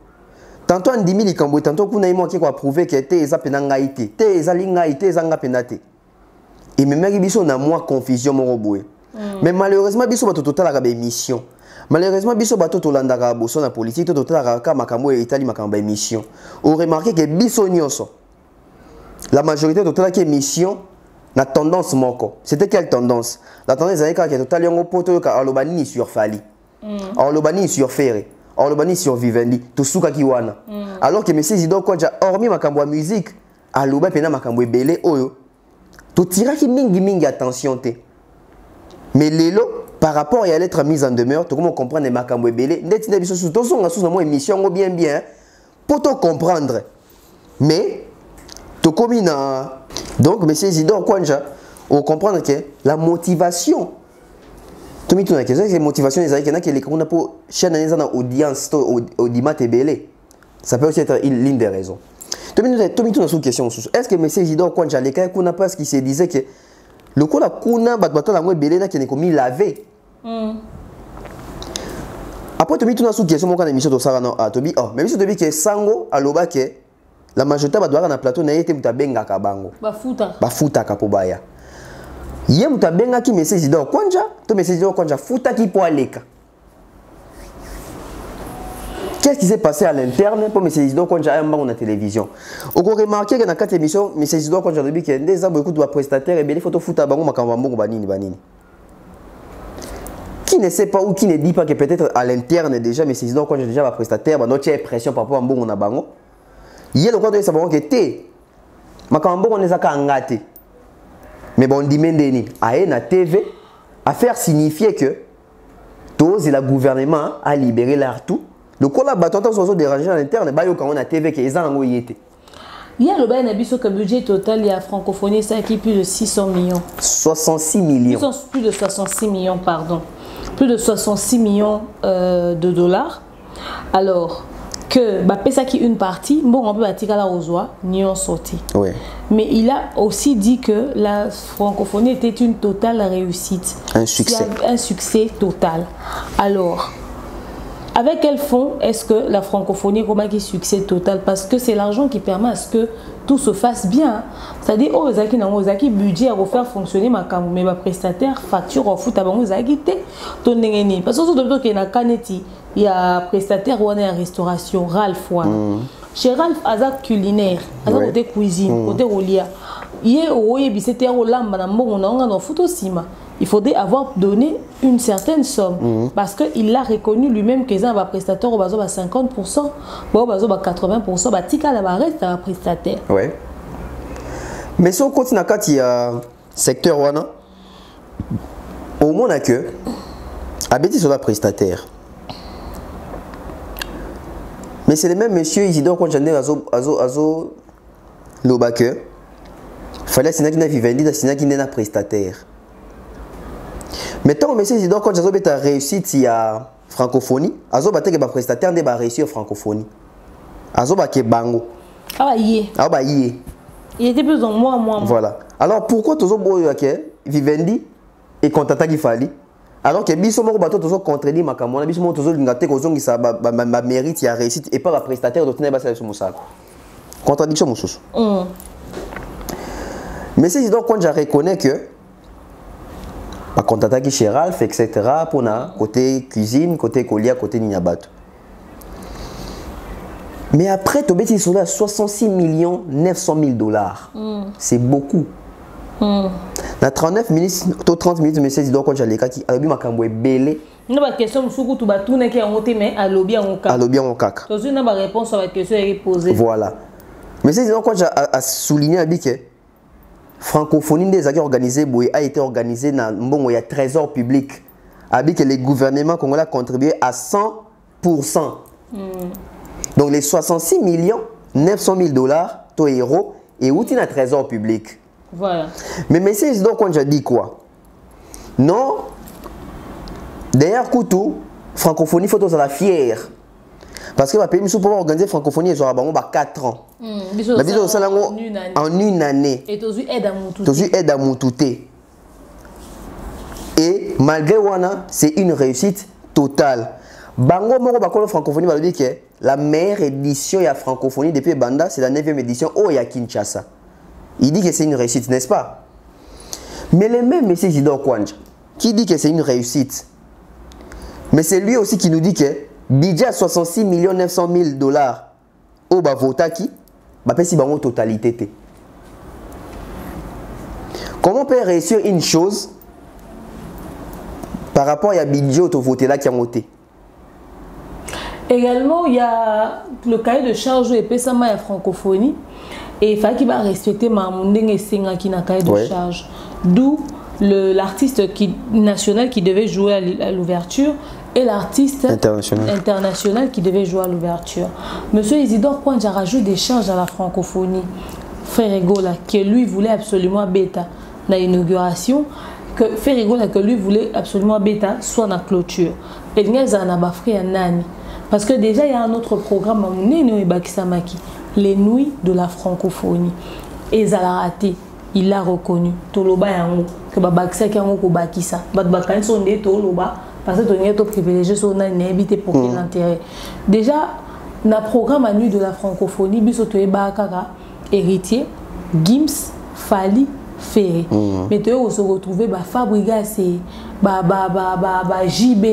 Tantôt on dit l'ikambou, tantôt qu'on a eu qui a prouvé que t'es ezapenangaïté, t'es ezalingaïté, ezangapenate. Et même biso na moi confusion mon roboué. Mais malheureusement biso ba total la émission. Malheureusement, biso bato tolandaka boso na politique to totalaka makambo e Italie makambo émission. On remarqué que biso nyonso la majorité totalaki émission na tendance moko. C'était quelle tendance? La tendance est que total yango poto ka alobani sur Fali. Alobani sur Ferré. Alobani sur Vivendi. To suka ki wana. Alors que M. Isidore Kwanja hormis makambo ya musique, aloba pena makambo ebele oyo. To tiraki mingi attention te. Mais lelo par rapport à l'être mise en demeure, tout le monde comprend les makambo belé. Net na biso tout son sous mon émission bien pour te comprendre. Mais to combine donc M. Isidore Kwanja, on comprend que la motivation to mi tuna que la motivation des aïkena que les qu'on pour chaîne dans audience audimat et belé. Ça peut aussi être l'une des raisons. To mi tuna sous question est-ce que M. Isidore Kwanja les cas qu'on a pas ce qui se disait que le coup la kuna batbato la moi belé na qui n'est commis lavé. Après tu mis tout dans sous question mon quand émission to ça non ah tobi oh même si tobi que sango aloba que la majorité ba doit na plateau na yete mutabenga ka bango ba futa ka pobaya ye mutabenga ki M. Isidore Kwanja to M. Isidore Kwanja futa ki po aleka. Qu'est-ce qui s'est passé à l'interne pour M. Isidore Kwanja à la télévision? On a remarqué que dans cette émission M. Isidore Kwanja dit que des abos écoute prestataire et bien les photos futa bango makambo banini banini. Qui ne sait pas ou qui ne dit pas que peut-être à l'interne déjà, mais c'est donc quand j'ai déjà ma prestataire, notre impression par rapport à un bon bango. Il y a le quoi de savoir que t'es, ma cambo on les a engagés. Mais bon, dit mendeni, à la TV, à faire signifier que tous et le gouvernement a libéré l'artout. Le collaborateur sont dérangés à l'interne, bah yo quand on a TV que ils ont envoyé. Il y a le bain d'abisso que le budget total, il y a francophonie, ça qui plus de 600 millions. 66 millions. Plus de 66 millions, pardon. Plus de 66 millions de dollars. Alors, que bah, ça qui une partie, bon, on peut bâtir la Rosoa, n'y ont sorti. Oui. Mais il a aussi dit que la francophonie était une totale réussite. Un succès. Un succès total. Alors, avec quel fonds est-ce que la francophonie comment qui succès total? Parce que c'est l'argent qui permet à ce que tout se fasse bien. C'est-à-dire, oh, Zaki budget à refaire fonctionner ma cam, mais ma prestataire facture au foot à bon Zaki té. Ton n'engeni. Parce que surtout qu'il y a Kaneti, il y a prestataire ou en restauration, Ralph Wan. Chez Ralph, Azak culinaire, Azak côté cuisine, côté rolia. Hier, au c'était au lamba na mbongo na on a foot aussi ma. Il faudrait avoir donné une certaine somme parce qu'il a reconnu lui-même que un prestataire au bazo 50%, au bazo 80%, bah tika la reste un prestataire. Oui. Mais si on continue à il y a secteur wana au moins que habiter sur la prestataire. Mais c'est le même monsieur Isidore quand j'en ai azo le baque. Fallait signer qui n'a vivendi, signer qui n'a prestataire. Mais tant que monsieur Isidore quand j'azo beta réussite il y a francophonie, azo bata que ba prestataire ne ba réussir francophonie. Azo ba ke bango. Ah bah yé. Ah bah yé. Il était plus en moi. Voilà. Alors pourquoi tozo boyo ke vivendi et contata qui fali? Alors que biso moko bato tozo contredire makambo na biso moko tozo lingate ko zongi sa ba mérite ya réussite et pas la prestataire d'autres ba ça sur musala. Contradiction mususu. Mais c'est donc quand je reconnais que ma contata qui chez Ralph etc. pour na côté cuisine, côté colia, côté ninabato. Mais après tu bêtis sur là 66 millions 900 000 dollars. C'est beaucoup. Na 39 minutes, 30 minutes, mais c'est donc quand j'ai les cas qui a bien makambo belé. Non pas question musuku tu batune qui a monté mais à lobby en cas. À lobby en caca. Tu as une réponse à la question est posée. Voilà. Mais c'est donc quand j'ai souligné à que francophonie des accords organisés a été organisée dans bon il y a trésor public. Avec que les gouvernements congolais ont contribué à 100%. Donc les 66 millions 900 000 dollars to euros et où il y a trésor public. Voilà. Mais c'est donc quand j'ai dit quoi? Non. D'ailleurs, Koutou, francophonie, il faut être fier. Parce que le pays pour organiser francophonie, ils auront 4 ans. En une année. Et tu as aide à Moutouté. Et malgré Wana, c'est une réussite totale. Bango Moro Bakolo francophonie va dire que la meilleure édition de la francophonie depuis Banda, c'est la 9e édition au Kinshasa. Il dit que c'est une réussite, n'est-ce pas? Mais le même monsieur Isidore Kwanja, qui dit que c'est une réussite, mais c'est lui aussi qui nous dit que budget à 66 900 000 dollars au Bavotaki, si bango totalité. Comment on peut réussir une chose par rapport à budget au voté là qui a monté? Également, il y a le cahier de charge de Pessama et francophonie. Et il fallait qu'il va respecter Mamundeng Senga qui n'a cahier de charge. D'où l'artiste national qui devait jouer à l'ouverture et l'artiste international qui devait jouer à l'ouverture. Monsieur Isidore Kwanja rajoute des charges à la francophonie. Frère Egola, que lui voulait absolument bêta dans l'inauguration, que Frère Egola, que lui voulait absolument bêta soit dans la clôture. Et il y a un frère Nani. Parce que déjà, il y a un autre programme, les nuits de la francophonie. Et Zalarate, il l'a reconnu. Toloba yango, que Babaksa qui a un Bakisa. Babakane sont des Toloba, parce que tu es privilégié sur n'habité pour quel intérêt. Déjà, dans le programme à nuit de la francophonie, Bisoto et Bakara, héritier, Gims, Fali, Ferré. Mais tu se retrouver Fabrigas, JB,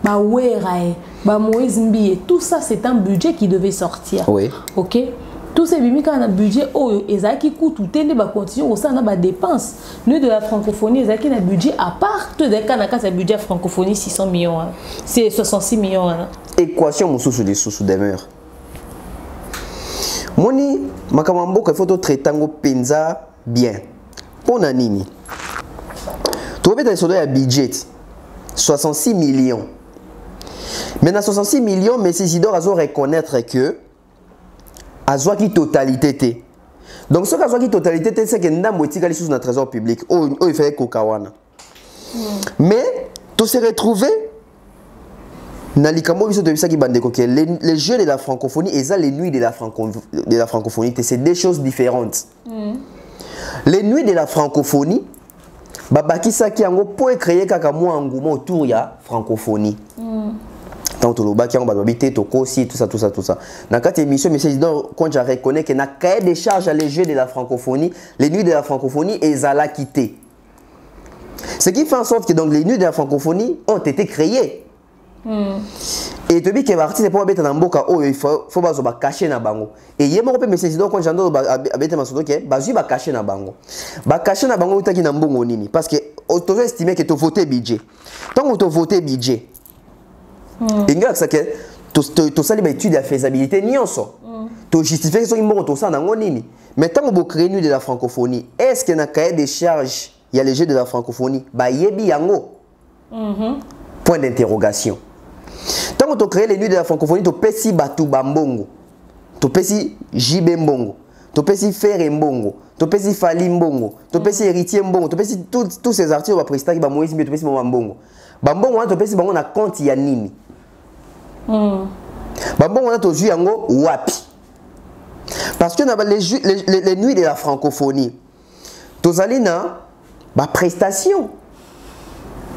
Werae, Moïse Mbié. Tout ça, c'est un budget qui devait sortir. Oui. Ok? Tous ces bimika ont un budget, qui coûte tout le monde continuer au sein de la dépense. Nous de la francophonie, ils ont un budget à part. Tout le monde a un budget francophonie 600 millions. C'est 66 millions. Équation, mon sous des sous demeure. Moni, makamambo qu'il faut traiter en penza bien. Pour Nanini. Tu vas sur le budget 66 millions. Mais dans 66 millions, M. Isidore a reconnaître que Azoa qui totalité. Donc ce cas qui totalité c'est que ndambo etikali sous notre trésor public il fait kokawana. Mais tout s'est retrouvé dans les jeux de la francophonie et ça les nuits de la francophonie, c'est deux choses différentes. Les nuits de la francophonie, babakisa ki yango pour créer kaka mo engouement autour ya francophonie. Tant que le baki yango babité tokosi tout ça. Dans cette émission monsieur quand je reconnais que na cahier de charge les jeux de la francophonie, les nuits de la francophonie et zala quitté. Ce qui fait en sorte que donc les nuits de la francophonie ont été créées. Et tu dis que l'artiste pour mettre dans boka il faut ba cacher na bango et yé moko pe monsieur Isidore quand j'entends abete masodo ke bazui ba cacher na bango utaki na mbongo nini parce que auto estimer que tu voter budget tant que tu voter budget inga ça que to sali ba étude de faisabilité nyonso to justifier que so mbongo to ça nango nini mais tant que créer nuit de la francophonie est-ce que na cahier de charge il y a les jeux de la francophonie ba yebi yango point d'interrogation. Tant que tu crées les nuits de la francophonie, tu peux si Batou Bambongo, tu peux si Jibé Mbongo, tu peux si Ferre Mbongo, tu peux si Fali Mbongo, tu peux si Héritier Mbongo, tu peux si tous ces artistes qui prestar qui ba Moïse tu peux si Mbongo. Bambongo tu peux si Mbongo na compte ya nini. Bambongo na to jouer yango wapi. Parce que les nuits de la francophonie, tu allez na ba prestation.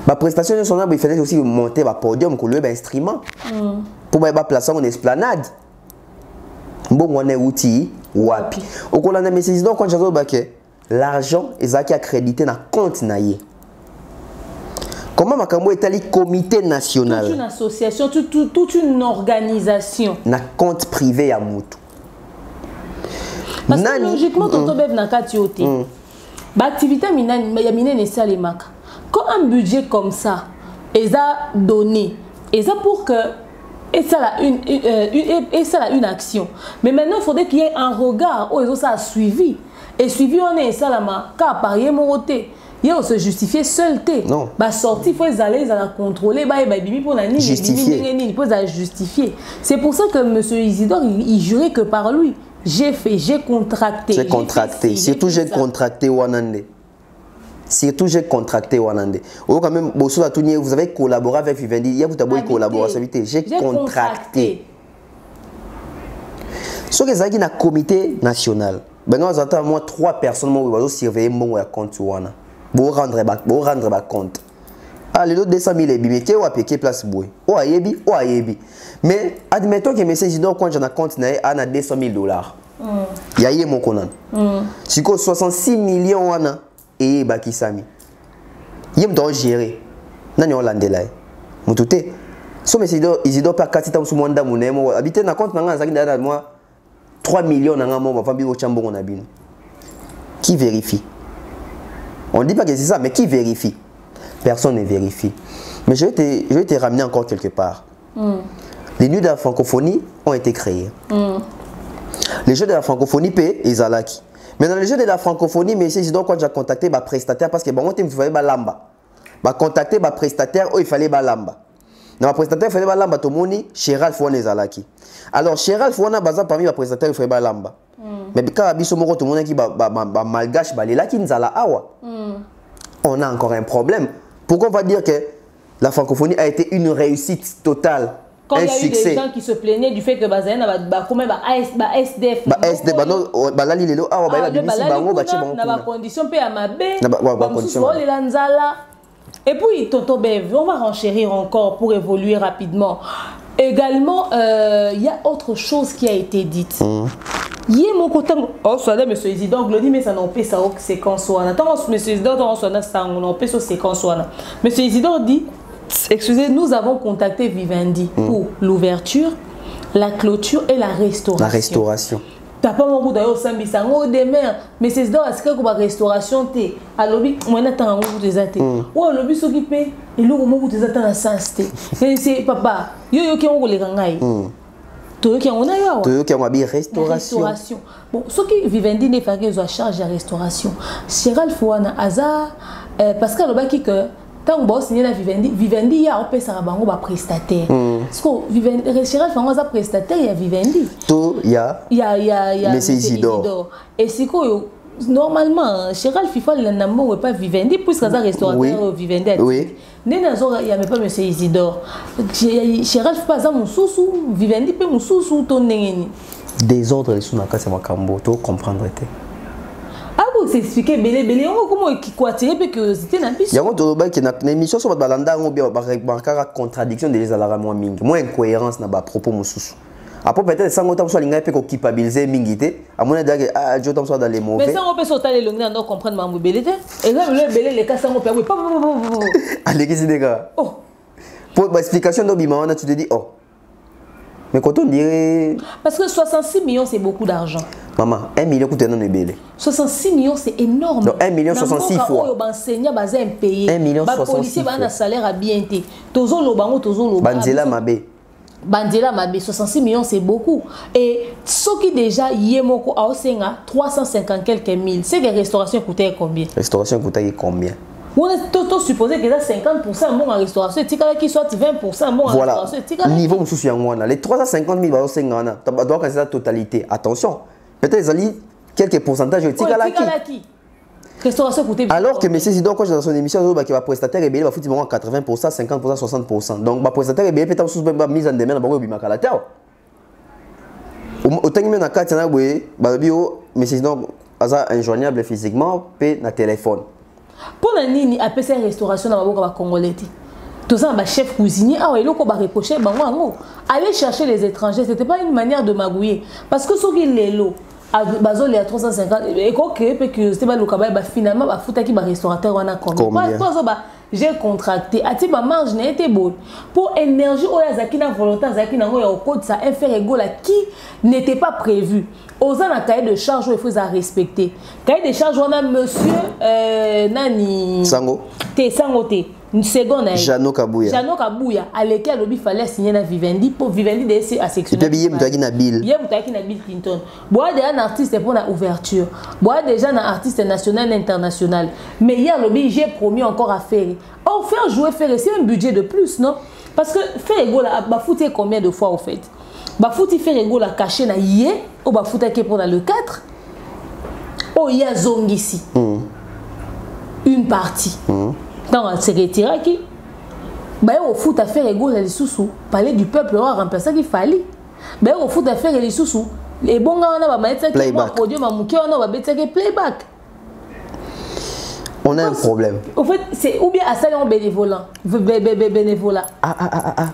Ma prestation de son il fallait aussi monter le podium pour le instrument pour placer en esplanade. Bon, on est outil wapi. Au cours de la message donc quand j'avais baqué l'argent est accrédité dans compte naïe. Comment Makambo est allé comité national? Toute une association, toute une organisation. Na compte privé à Moutou. Parce que logiquement ton tobev na katiote. Ba activité minane ya minene salemaka. Quand un budget comme ça est donné, et ça pour que et ça a une action. Mais maintenant il faudrait qu'il y ait un regard où ça a suivi. Et suivi on est ça là car parier mon côté. Il y a se justifier seul té. Non. Bah sortir faut aller la contrôler bah bibi pour la justifier. Il faut la justifier. C'est pour ça que monsieur Isidore il jurait que par lui j'ai contracté. J'ai contracté. Surtout j'ai contracté Wanande. Surtout j'ai contracté Wanande. Quand même, vous avez collaboré avec Vivendi. Il y a vous collaboré. J'ai contracté. Ce que j'ai dit dans le comité national, ben nous avons moi 3 personnes qui vont surveiller mon compte Wana. Pour rendre compte. Ah les autres 200 000 mais qui va payer place boy. Oh ayebi. Mais admettons que monsieur Isidore quand j'en ai compte na 200 000 $. Il y a mon konan. Si quoi 66 millions Wana. Et bakisami yem doit gérer nani olandela mutute so mais Isidore pas katita musumwanda munemo habiter na compte nanga zaki ndana moi 3 millions nanga mo fambi o chambongo na bino qui vérifie? On dit pas que c'est ça mais qui vérifie? Personne ne vérifie. Mais je vais te ramener encore quelque part. Les nuits de la francophonie ont été créés. Les jeux de la francophonie paient Ezalaki. Mais dans les jeux de la francophonie, mais c'est donc quand j'ai contacté ma prestataire parce que bon, il fallait balamba. Bah contacter ma prestataire où il fallait balamba. Dans ma prestataire il fallait balamba tout moni Cheral Fouane Zalaki. Alors Cheral Fouane baza parmi ma prestataire il fallait balamba. Mais quand abiso moko tout monde qui malgache balela qui nzala awa. On a encore un problème. Pourquoi on va dire que la francophonie a été une réussite totale? Quand il y a eu des gens qui se plaignaient du fait que Bazaïna SDF. Et puis, Tonton Bev, on va renchérir encore pour évoluer rapidement. Également, il y a autre chose qui a été dite. Il y a mon côté, oh, ça monsieur Isidore, Glody, mais ça n'en peut ça séquence. Attends, monsieur Isidore, on en peut ça séquence. Monsieur Isidore dit. Excusez, nous avons contacté Vivendi pour l'ouverture, la clôture et la restauration. La restauration. T'as pas mon goût d'ailleurs, ça demain, mais c'est dans ce que la restauration, à l'objet, on a un goût des athées. Ou à l'objet s'occuper, et l'eau au goût des athées à sens. C'est papa, yo qui ont les gangaï. Toi qui ont restauration. Bon, ce qui Vivendi n'est pas qu'ils ont charge de la restauration. Cheral Fouane, hasard, parce qu'à l'objet que tant que signé na Vivendi ya opé ça bango ba prestataire parce que Vivendi Chérald fango za prestataire ya Vivendi tout ya Monsieur Isidore et si ko normalement Chérald FIFA le namo pas Vivendi puisque ça restaurateur Vivendi oui nena zo ya me pas Monsieur Isidore Chérald FIFA za mususu Vivendi pe mususu to ndengeni des ordres les sous na kasa makambo to comprendre te. Ah vous expliquer belé on comment qui quoi tirer curiosité na biso. Yango to ba ki na émission sur balanda on bien ba contradiction de les alara moi mingi. Moi incohérence na ba propos mususu. Après peut-être ça ngota so linga pe ko culpabiliser mingi te. Amona dage ah je tombe so dans les mauvais. Mais ça on peut sauter les longues on comprendre mambo belé te. Et là le belé les cas ça on peut oui. Allez qu'est-ce des gars. Oh. Pour explication d'obima on tu te dis oh. Mais quand on dirait... Parce que 66 millions, c'est beaucoup d'argent. Maman, 1 million coûte un belé. 66 millions, c'est énorme. Donc 1 million 66 fois. 1 million 66 fois. Policier va un salaire à bien été. Tozo lobango, tozo lobango. Bandela Mabé. Bandela Mabé, 66 millions, c'est beaucoup. Et ce qui déjà, Yemoko a aussi 350 quelques mille. C'est que la restauration coûtait combien? La restauration coûtait combien? On est tout supposé que là 50% bon en restauration, qui soit 20% bon en voilà. restauration. Niveau souci en les 350 000 balles c'est ngana. Tu dois considérer la totalité. Attention. Peut-être les quelques pourcentages de Tikalaki. Restauration coûtait. Alors que monsieur Isidore quand dans son émission il va prestataire et va foutre 80%, 50%, 60%. Donc ba prestataire et peut-être sous mise en demeure ba bima kala ta. Autant que na carte na boye ba bio monsieur Isidore asa injoignable physiquement pe na téléphone. Pour la nini après cette restauration dans la Congolais, tous un chef cuisinier ah ouais l'autre va reprocher aller chercher les étrangers c'était pas une manière de magouiller parce que ceux qui les lots à bazol les 350 et quoi que c'était pas le cabal finalement va foutre qui va restaurateur on a combien j'ai contracté à ti ma marge n'a été bonne pour énergie ou yazaki na volonté yazaki na au code ça un fait égaux là qui n'était pas prévu. Aux un cahier de charge il faut à respecter. Cahier de charge on a monsieur Nani Sango. T Sango T. Une seconde. Jano Kabouya. Jano Kabouya à lequel il fallait signer la Vivendi pour Vivendi de à section. Et puis billet mutaki na bill. Billet mutaki na Bill Clinton. Bois déjà un artiste pour la ouverture. Bois déjà un artiste national international. Mais hier le j'ai promis encore à faire. Oh faire jouer faire c'est un budget de plus non? Parce que faire égaux là ba fouter combien de fois au fait? Ba fouti faire égaux la caché na yé ou ba fouta qui pour le 4. Oh il y a zone ici. Une partie. Dans se retirer qui bah au foot à faire égaux les sous parler du peuple a remplacé qu'il fallait. Bah au foot à faire les sous et bon gars on a ba mettre qui produit ma mouké on a ba mettre playback. On a un problème. En fait, c'est ou bien à ça on bénévolat. Bénévolat.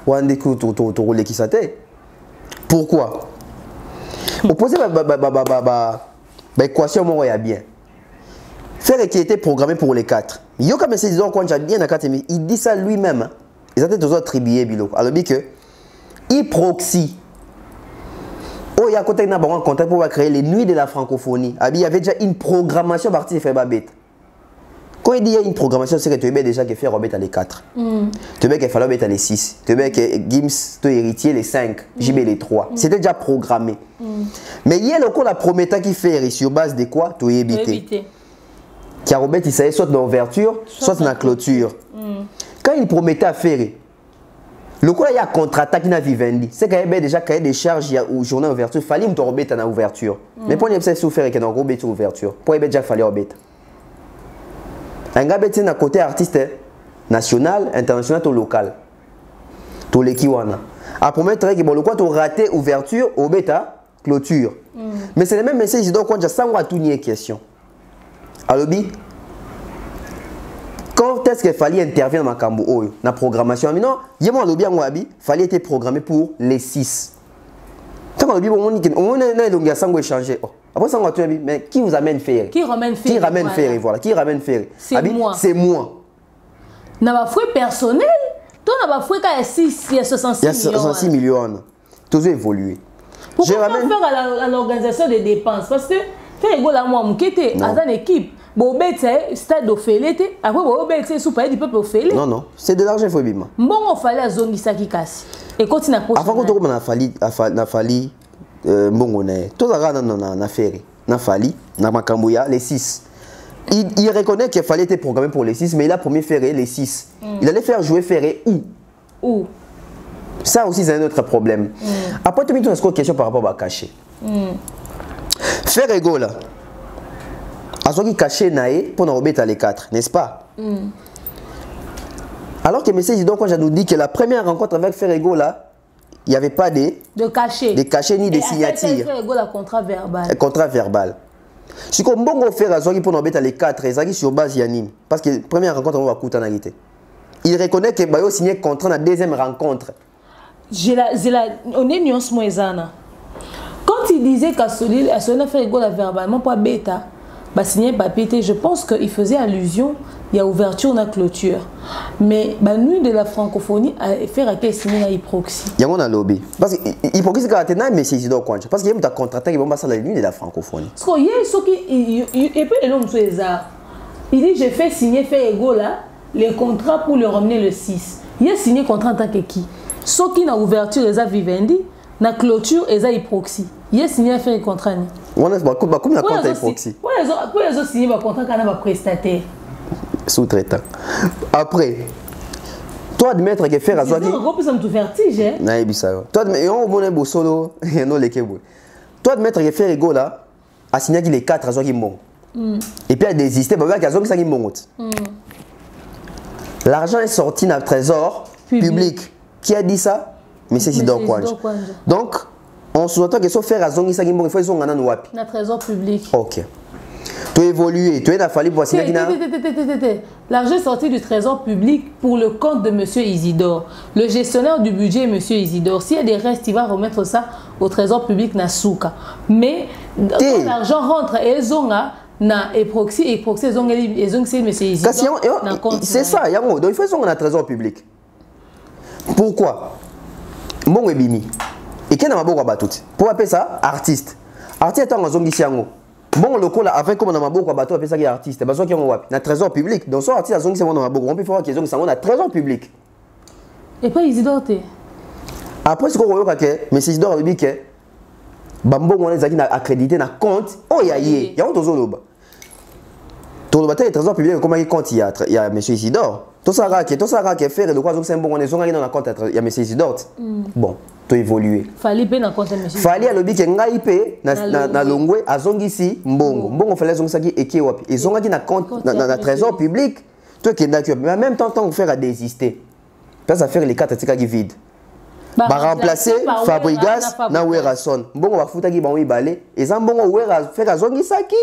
Wande ku to qui ça t'est. Pourquoi? Opposer équation moi ya bien. Faire qui était programmé pour les 4. Yo comme c'est disons quand j'ai bien à 4 il dit ça lui-même. Ils étaient tous attribués bilo. Alors dit que il proxy. Oh il y a côté na bon contact pour créer les nuits de la francophonie. Il y avait déjà une programmation partie fait babet. Quand il dit qu'il y a une programmation, c'est que tu veux déjà faire Robert à les 4. Tu veux qu'il fasse Robert à les 6. Tu veux que Gims, ton héritier, les 5. JB les 3. C'était déjà programmé. Mais il y a le la promettant qui fait sur base de quoi tu éviter. Car Robert, il savait soit dans l'ouverture, soit dans la clôture. Quand il promettait à faire, le coup il y a contre-attaque qui a Vivendi. C'est qu'il y avait déjà cahier des charges au journal d'ouverture. Il fallait que Robert en ouverture. Mais pour ne pas souffrir qu'il y a Robert en ouverture. Pour déjà fallait Robert. Un gars est à côté artiste national, international ou local. Tout les kiwana. À promettre que bon le quoi tu raté ouverture au bêta clôture. Mais c'est le même message donc quand j'ai ça on a tout nier question. Alors quand est-ce qu'il fallait intervenir dans ma cambo dans la programmation non, il y a moi lobby en wabi, fallait être programmé pour les 6. Quand on dit on est donc il sango échanger. Après ça on va te dire mais qui vous amène faire? Qui ramène faire? Qui ramène faire voilà, qui ramène faire? C'est moi. C'est moi. N'a pas fouet personnel. Toi n'a pas fouet quand il y a 66 millions. Il y a 66 millions. Tout évolué. Pourquoi faire à l'organisation des dépenses parce que faire égaux à moi qui était dans une équipe. Bon bête stade au félé après bon bête sous palais du peuple au félé. Non, c'est de l'argent faut bima. Bon on fallait à zone qui casse. Et continue à poser. Avant qu'on on a fallu mbongo na to za na faire na fali na makambo ya les 6 il reconnaît qu'il fallait être programmé pour les 6, mais il a promis faire les 6. Il allait faire jouer Ferré où? Ça aussi, c'est un autre problème. Après, tu me poses une question par rapport à caché. Ferré là, à ce qui caché naé pour nous remettre les 4, n'est-ce pas? Alors que M. Isidore Kwanja nous dit que la première rencontre avec Ferrego là, il n'y avait pas de cachets ni de signatures. Ferrego, la contrat verbal. Contrat verbal. Si on peut faire à Zogi pour nous mettre les 4, ils sur base Yanim. Parce que la première rencontre, on va coûter en réalité. Il reconnaît que Bayo signé contrat dans la deuxième rencontre. On est nuance moisana. Quand il disait qu'à Ferrego la verbalement pas bêta, bah signé papier, je pense qu'il faisait allusion. Il y a ouverture, on a clôture. Mais bah, nous de la francophonie, à faire à quel signer la proxy. Il y a un lobby. Parce que l'hypocrisie c'est quand même c'est Isidore Kwanja. Parce qu'il y a un contrat qui va passer la nuit de la francophonie. Parce qu'il y a ceux qui et puis l'homme sur les arts. Il dit j'ai fait signer Ferrego là les contrats pour le ramener le 6. Il a signé contrat en tant que qui. Ceux qui na ouverture les a vivendi, na clôture les a proxy. Il a signé faire contrat ni. On a pas comme la contrat proxy. Pour les autres signer contrat quand on a prestataire. Sous-traitant. Après, toi admettre que faire à Zogi. Ça me vertige. Toi admettre que faire ego là, a signé les 4 à Zogi bon. Et puis a désisté, bah que Zogi ça qui bon. L'argent est sorti dans le trésor public. Qui a dit ça? Mais c'est Isidore Kwanja. Donc, on sous-entend que sauf faire à Zogi ça qui bon, il faut ils sont dans le trésor public. OK. Tu as évolué, tu as fallu pour signer. L'argent est sorti du trésor public pour le compte de M. Isidore. Le gestionnaire du budget est M. Isidore. S'il y a des restes, il va remettre ça au trésor public Nasuka. Mais quand l'argent rentre et ils ont et proxy ils ont M. Isidore. C'est ça, donc il faut qu'ils un trésor public. Pourquoi? Bon et bimi. Et qui n'a pas tout? Pour appeler ça artiste. Artiste est en zone d'ici. Bon, le coup là, avec comme on a ma beaucoup bateau, appelle ça qui est artiste. Parce qu'il y a un trésor public. Donc, son artiste, c'est mon beaucoup. On peut voir qu'ils ont un trésor public. Et pas Isidore. Après, ce qu'on voit que M. Isidore a dit que Bambo, on les a accrédité dans le compte. Oh, il y a un trésor. Tout le bataille, trésor public, comment il compte, il y a M. Isidore. Tout ça, qui fait le quoi, c'est un bon, on est dans le compte, il y a M. Isidore. Bon. Tu évoluer. Fallait bien dans monsieur. Fallait à l'objet que ngaïpe na longwe azongisi mbongo. Mbongo fallait zongaki eki wapi. Et zongaki na compte na trésor public. Toi qui est mais en même temps tant faire à désister. Parce à faire les 4 tika qui vide. Ba remplacer Fabrigas na Werason. Mbongo ba futa ki ba wi balé. Et ça mbongo wera faire azongisaki.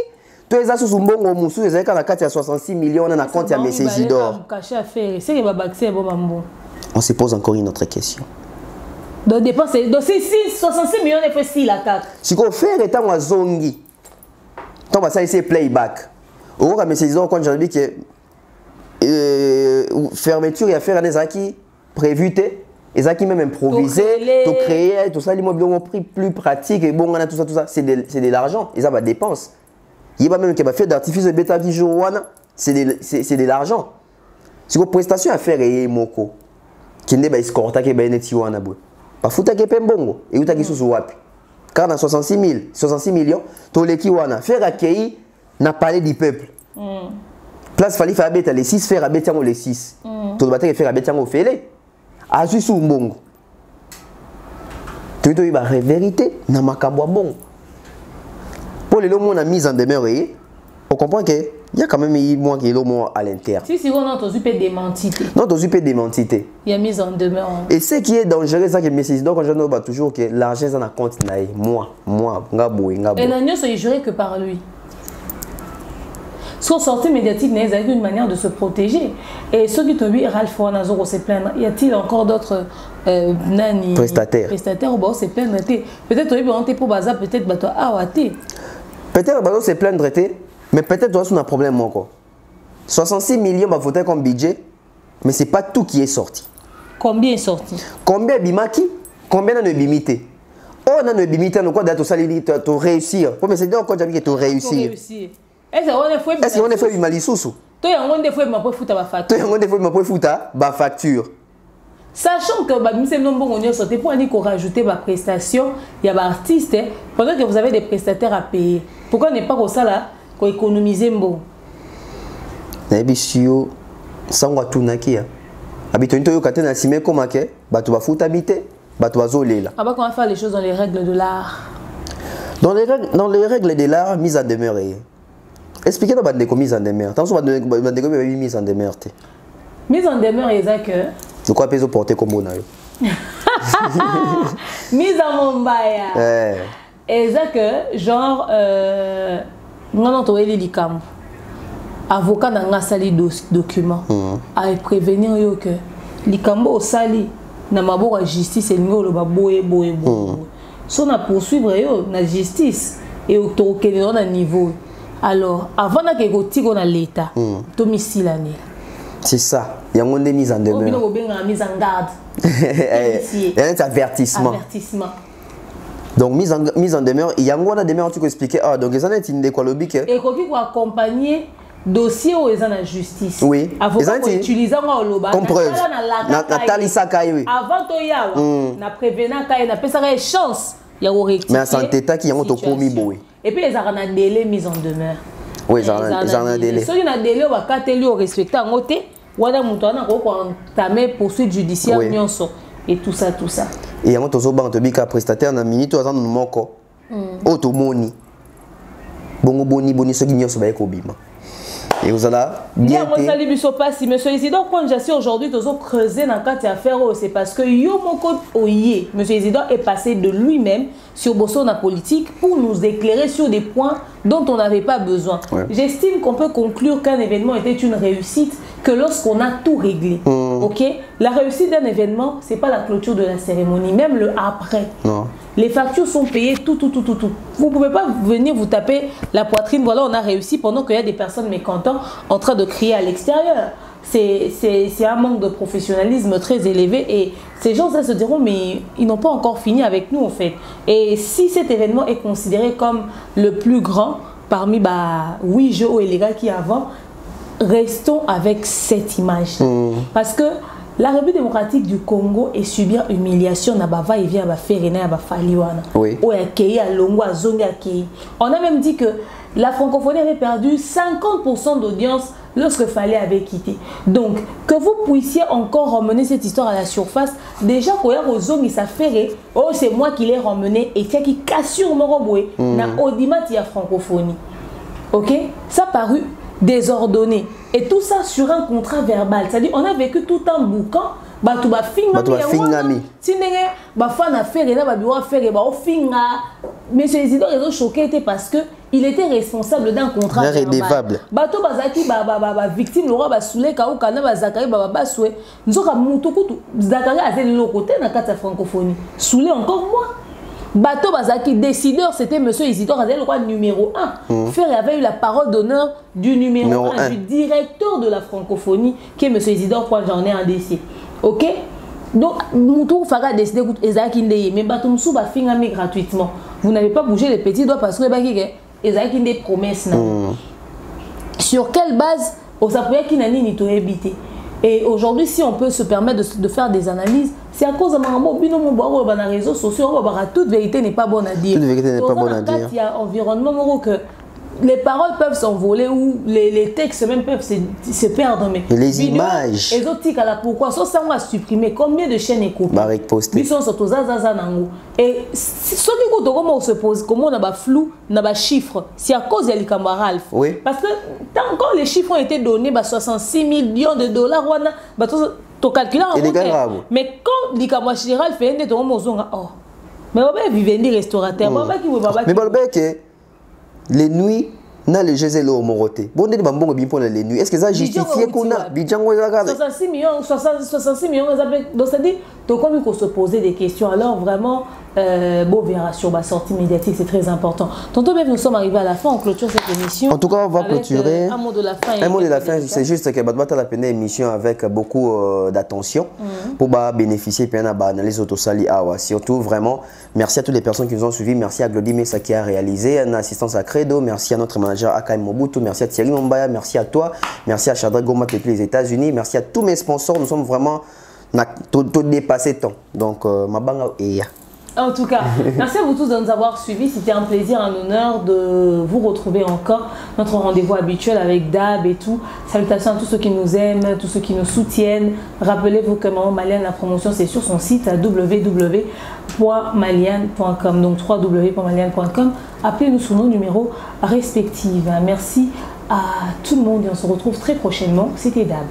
Toi les asus mbongo musu les ka na 4 à 66 millions na compte ya M. Isidore. Caché à faire. C'est que ba baxé bon mambo. On se pose encore une autre question. Donc, dépenser. Donc, c'est 66 millions de fois si la CAC. Si on fait étant à zongi, tant que ça c'est playback. Au revoir, M. Isidore, quand j'ai dit que fermeture et affaire des acquis prévus, les acquis même improvisés, tout créer, tout ça, l'immobilier prix plus pratique et bon, tout ça, c'est de l'argent. Et ça va dépense. Il y a même qui va faire d'artifice de bêta qui joue, c'est de l'argent. Si vous prestation à faire et moko, qui n'est pas escorté, qui est bien étiouana. Bafuta ke pembongo et uta kisusu wapi car dans 66 millions to leki wana faire accueillir na palais du peuple place fali fa beta les 6 faire abeta les 6 to battre faire abeta ngo fele azu su mbongo to to ba vérité na makambo bon pour les hommes on a mise en demeure on comprend que il y a quand même moi qui est le mot à l'intérieur. Si on a entendu pas démentité. Non, entendu pas démentité. Il y a mise en demeure. Et ce qui est dangereux, c'est que M. Isidore, quand je ne vois toujours que l'argent est dans le compte, moi, ngabou. Et l'agneau se jurait que par lui. Son sortie médiatique n'est qu'une manière de se protéger. Et ceux qui t'ont vu, Ralph Wanazoro se plaindre. Y a-t-il encore d'autres prestataires ou se plaindre? Peut-être que tu es pour bazar, peut-être que tu as peut-être que se plaindre. Mais peut-être que tu as un problème encore. 66 millions de voter comme budget, mais ce n'est pas tout qui est sorti. Combien est sorti? Combien bimaki? Combien de bimité? Oh, non, bimité, on a tout ça, tu réussir. Mais c'est donc quand tu as réussir. Est-ce qu'on est fait bimalissousou? Tu as un fois ma facture. Tu as un fois ma facture. Sachant que pour aller rajouter ma prestation, il y a des artistes, pendant que vous avez des prestataires à payer. Pourquoi n'est pas comme ça là? Économiser bon. na bisio sangwa tunakia habitoni yo katena simé comme que bato ba futa bité bato bazolela. Ah bah comment faire les choses dans les règles de l'art. Dans les règles de l'art, mise en demeure. Expliquez-nous la mise en demeure. Tant que vous mise en demeure. Mise en demeure, c'est que. De quoi peut-on porter comme bon? Mise en Mombaya. Et c'est que, genre, non, tu es l'ICAM. Avocat dans un sali document. À prévenir que l'ICAM au sali, n'a pas de justice et le boye. Si on a poursuivre la justice et au niveau. Alors, avant que on a l'État, tu mis l'année. C'est ça. Il y a une mise en demeure. Il y a une mise en garde. Il y a un avertissement. Donc, mise en demeure, il y a une demeure, tu peux expliquer. Ah, donc, ça n'est une déqualobique. Et qu'il faut accompagner dossier où ils ont la justice. Oui. Avocat pour utiliser comme preuve. Nathalie Sakai. Avant de na prévenant Kaye, na pesa chance. Il y a rectifier. Mais en santé, qui y a un commis boy. Et puis, ils ont un délai mise en demeure. Oui, ils ont un délai. Si ils ont un délai, on va catégoriser au respecter en côté. Ou on a entamé poursuite judiciaire et tout ça. Et il y a un autre prestataire dans minute aux ans de moko. Automoni. Boni ce qui n'y a pas de et vous allez bien. Monsieur Isidore, quand j'assure aujourd'hui, nous avons creusé dans cette affaire, c'est parce que Monsieur Isidore est passé de lui-même sur la politique pour nous éclairer sur des points dont on n'avait pas besoin. Ouais. J'estime qu'on peut conclure qu'un événement était une réussite que lorsqu'on a tout réglé. Ok? La réussite d'un événement, ce n'est pas la clôture de la cérémonie, même le après. Non. Les factures sont payées, tout. Vous ne pouvez pas venir vous taper la poitrine, voilà, on a réussi, pendant qu'il y a des personnes mécontentes en train de crier à l'extérieur. C'est un manque de professionnalisme très élevé et ces gens-là se diront, mais ils n'ont pas encore fini avec nous en fait. Et si cet événement est considéré comme le plus grand parmi 8 jeux et les gars qui avant, restons avec cette image. Parce que la République démocratique du Congo est subir humiliation na bava et vient faire na ba faliwana. Oui. On a même dit que la francophonie avait perdu 50% d'audience lorsque Fallait avait quitté. Donc, que vous puissiez encore ramener cette histoire à la surface, déjà, quand il y a c'est moi qui l'ai ramené et qui cassure mon roboué, na audimat il y a francophonie. Ok? Ça paru désordonné. Et tout ça sur un contrat verbal. C'est-à-dire, on a vécu tout un boucan. Monsieur Isidore est choqué parce que il était responsable d'un contrat verbal. Bato bazaki victime le roi basoulé ka ukana bazakari babasoué. Nzoka mutukutu zakari azeli le côté na kata francophonie. Soulé encore moi. Bato bazaki décideur, c'était monsieur Isidore Azeli le roi numéro 1. Faire avait eu la parole d'honneur du numéro 1 du directeur de la francophonie qui est monsieur Isidore quand j'en ai un décès. OK? Donc, Moutou Faga a décidé que mais Batum Souba fingami gratuitement. Vous n'avez pas bougé les petits doigts parce que Ezaki des promesses. Sur quelle base Osapoya Kinani ni habité? Et aujourd'hui, si on peut se permettre de faire des analyses, c'est à cause de mon réseaux sociaux, toute vérité n'est pas bonne à dire. Toute vérité n'est pas bonne à dire. Il y a un environnement que les paroles peuvent s'envoler ou les textes même peuvent se perdre. Mais les images. Exotiques, pourquoi ça on va supprimer combien de chaînes et coupes? Ils sont surtout et ceux qui comment se pose, comment on a des flou, on a des chiffres, c'est à cause de l'Ikamara Ralph. Oui. Parce que tant que les chiffres ont été donnés, 66 millions de dollars, on a calculé en mais quand l'Ikamara Ralph fait un oh, mais on va vivre des restaurateurs, mais les nuits, na les jeux au Moroté. Bon, on bon bien pour les nuits. Est-ce que ça justifie qu'on a 66 millions, 66 millions, donc ça dit, donc comme il faut se poser des questions, alors vraiment, bon, verra sur la sortie médiatique, c'est très important. Tantôt même, nous sommes arrivés à la fin, on clôture cette émission. En tout cas, on va clôturer. Un mot de la fin. Un mot de la fin, c'est juste que Batbata a peine émission avec beaucoup d'attention pour bénéficier de l'analyse autosali. Surtout, vraiment, merci à toutes les personnes qui nous ont suivis. Merci à Glody Messa qui a réalisé une assistance à Credo. Merci à notre manager Akaï Mobutu. Merci à Thierry Mombaya. Merci à toi. Merci à Chadra Goma depuis les États-Unis. Merci à tous mes sponsors. Nous sommes vraiment tout dépassé temps. Donc, ma banga et En tout cas, merci à vous tous de nous avoir suivis. C'était un plaisir, un honneur de vous retrouver encore. Notre rendez-vous habituel avec Dab et tout. Salutations à tous ceux qui nous aiment, tous ceux qui nous soutiennent. Rappelez-vous que Maman Maliane, la promotion, c'est sur son site à www.maliane.com. Donc www.maliane.com. Appelez-nous sous nos numéros respectifs. Merci à tout le monde et on se retrouve très prochainement. C'était Dab.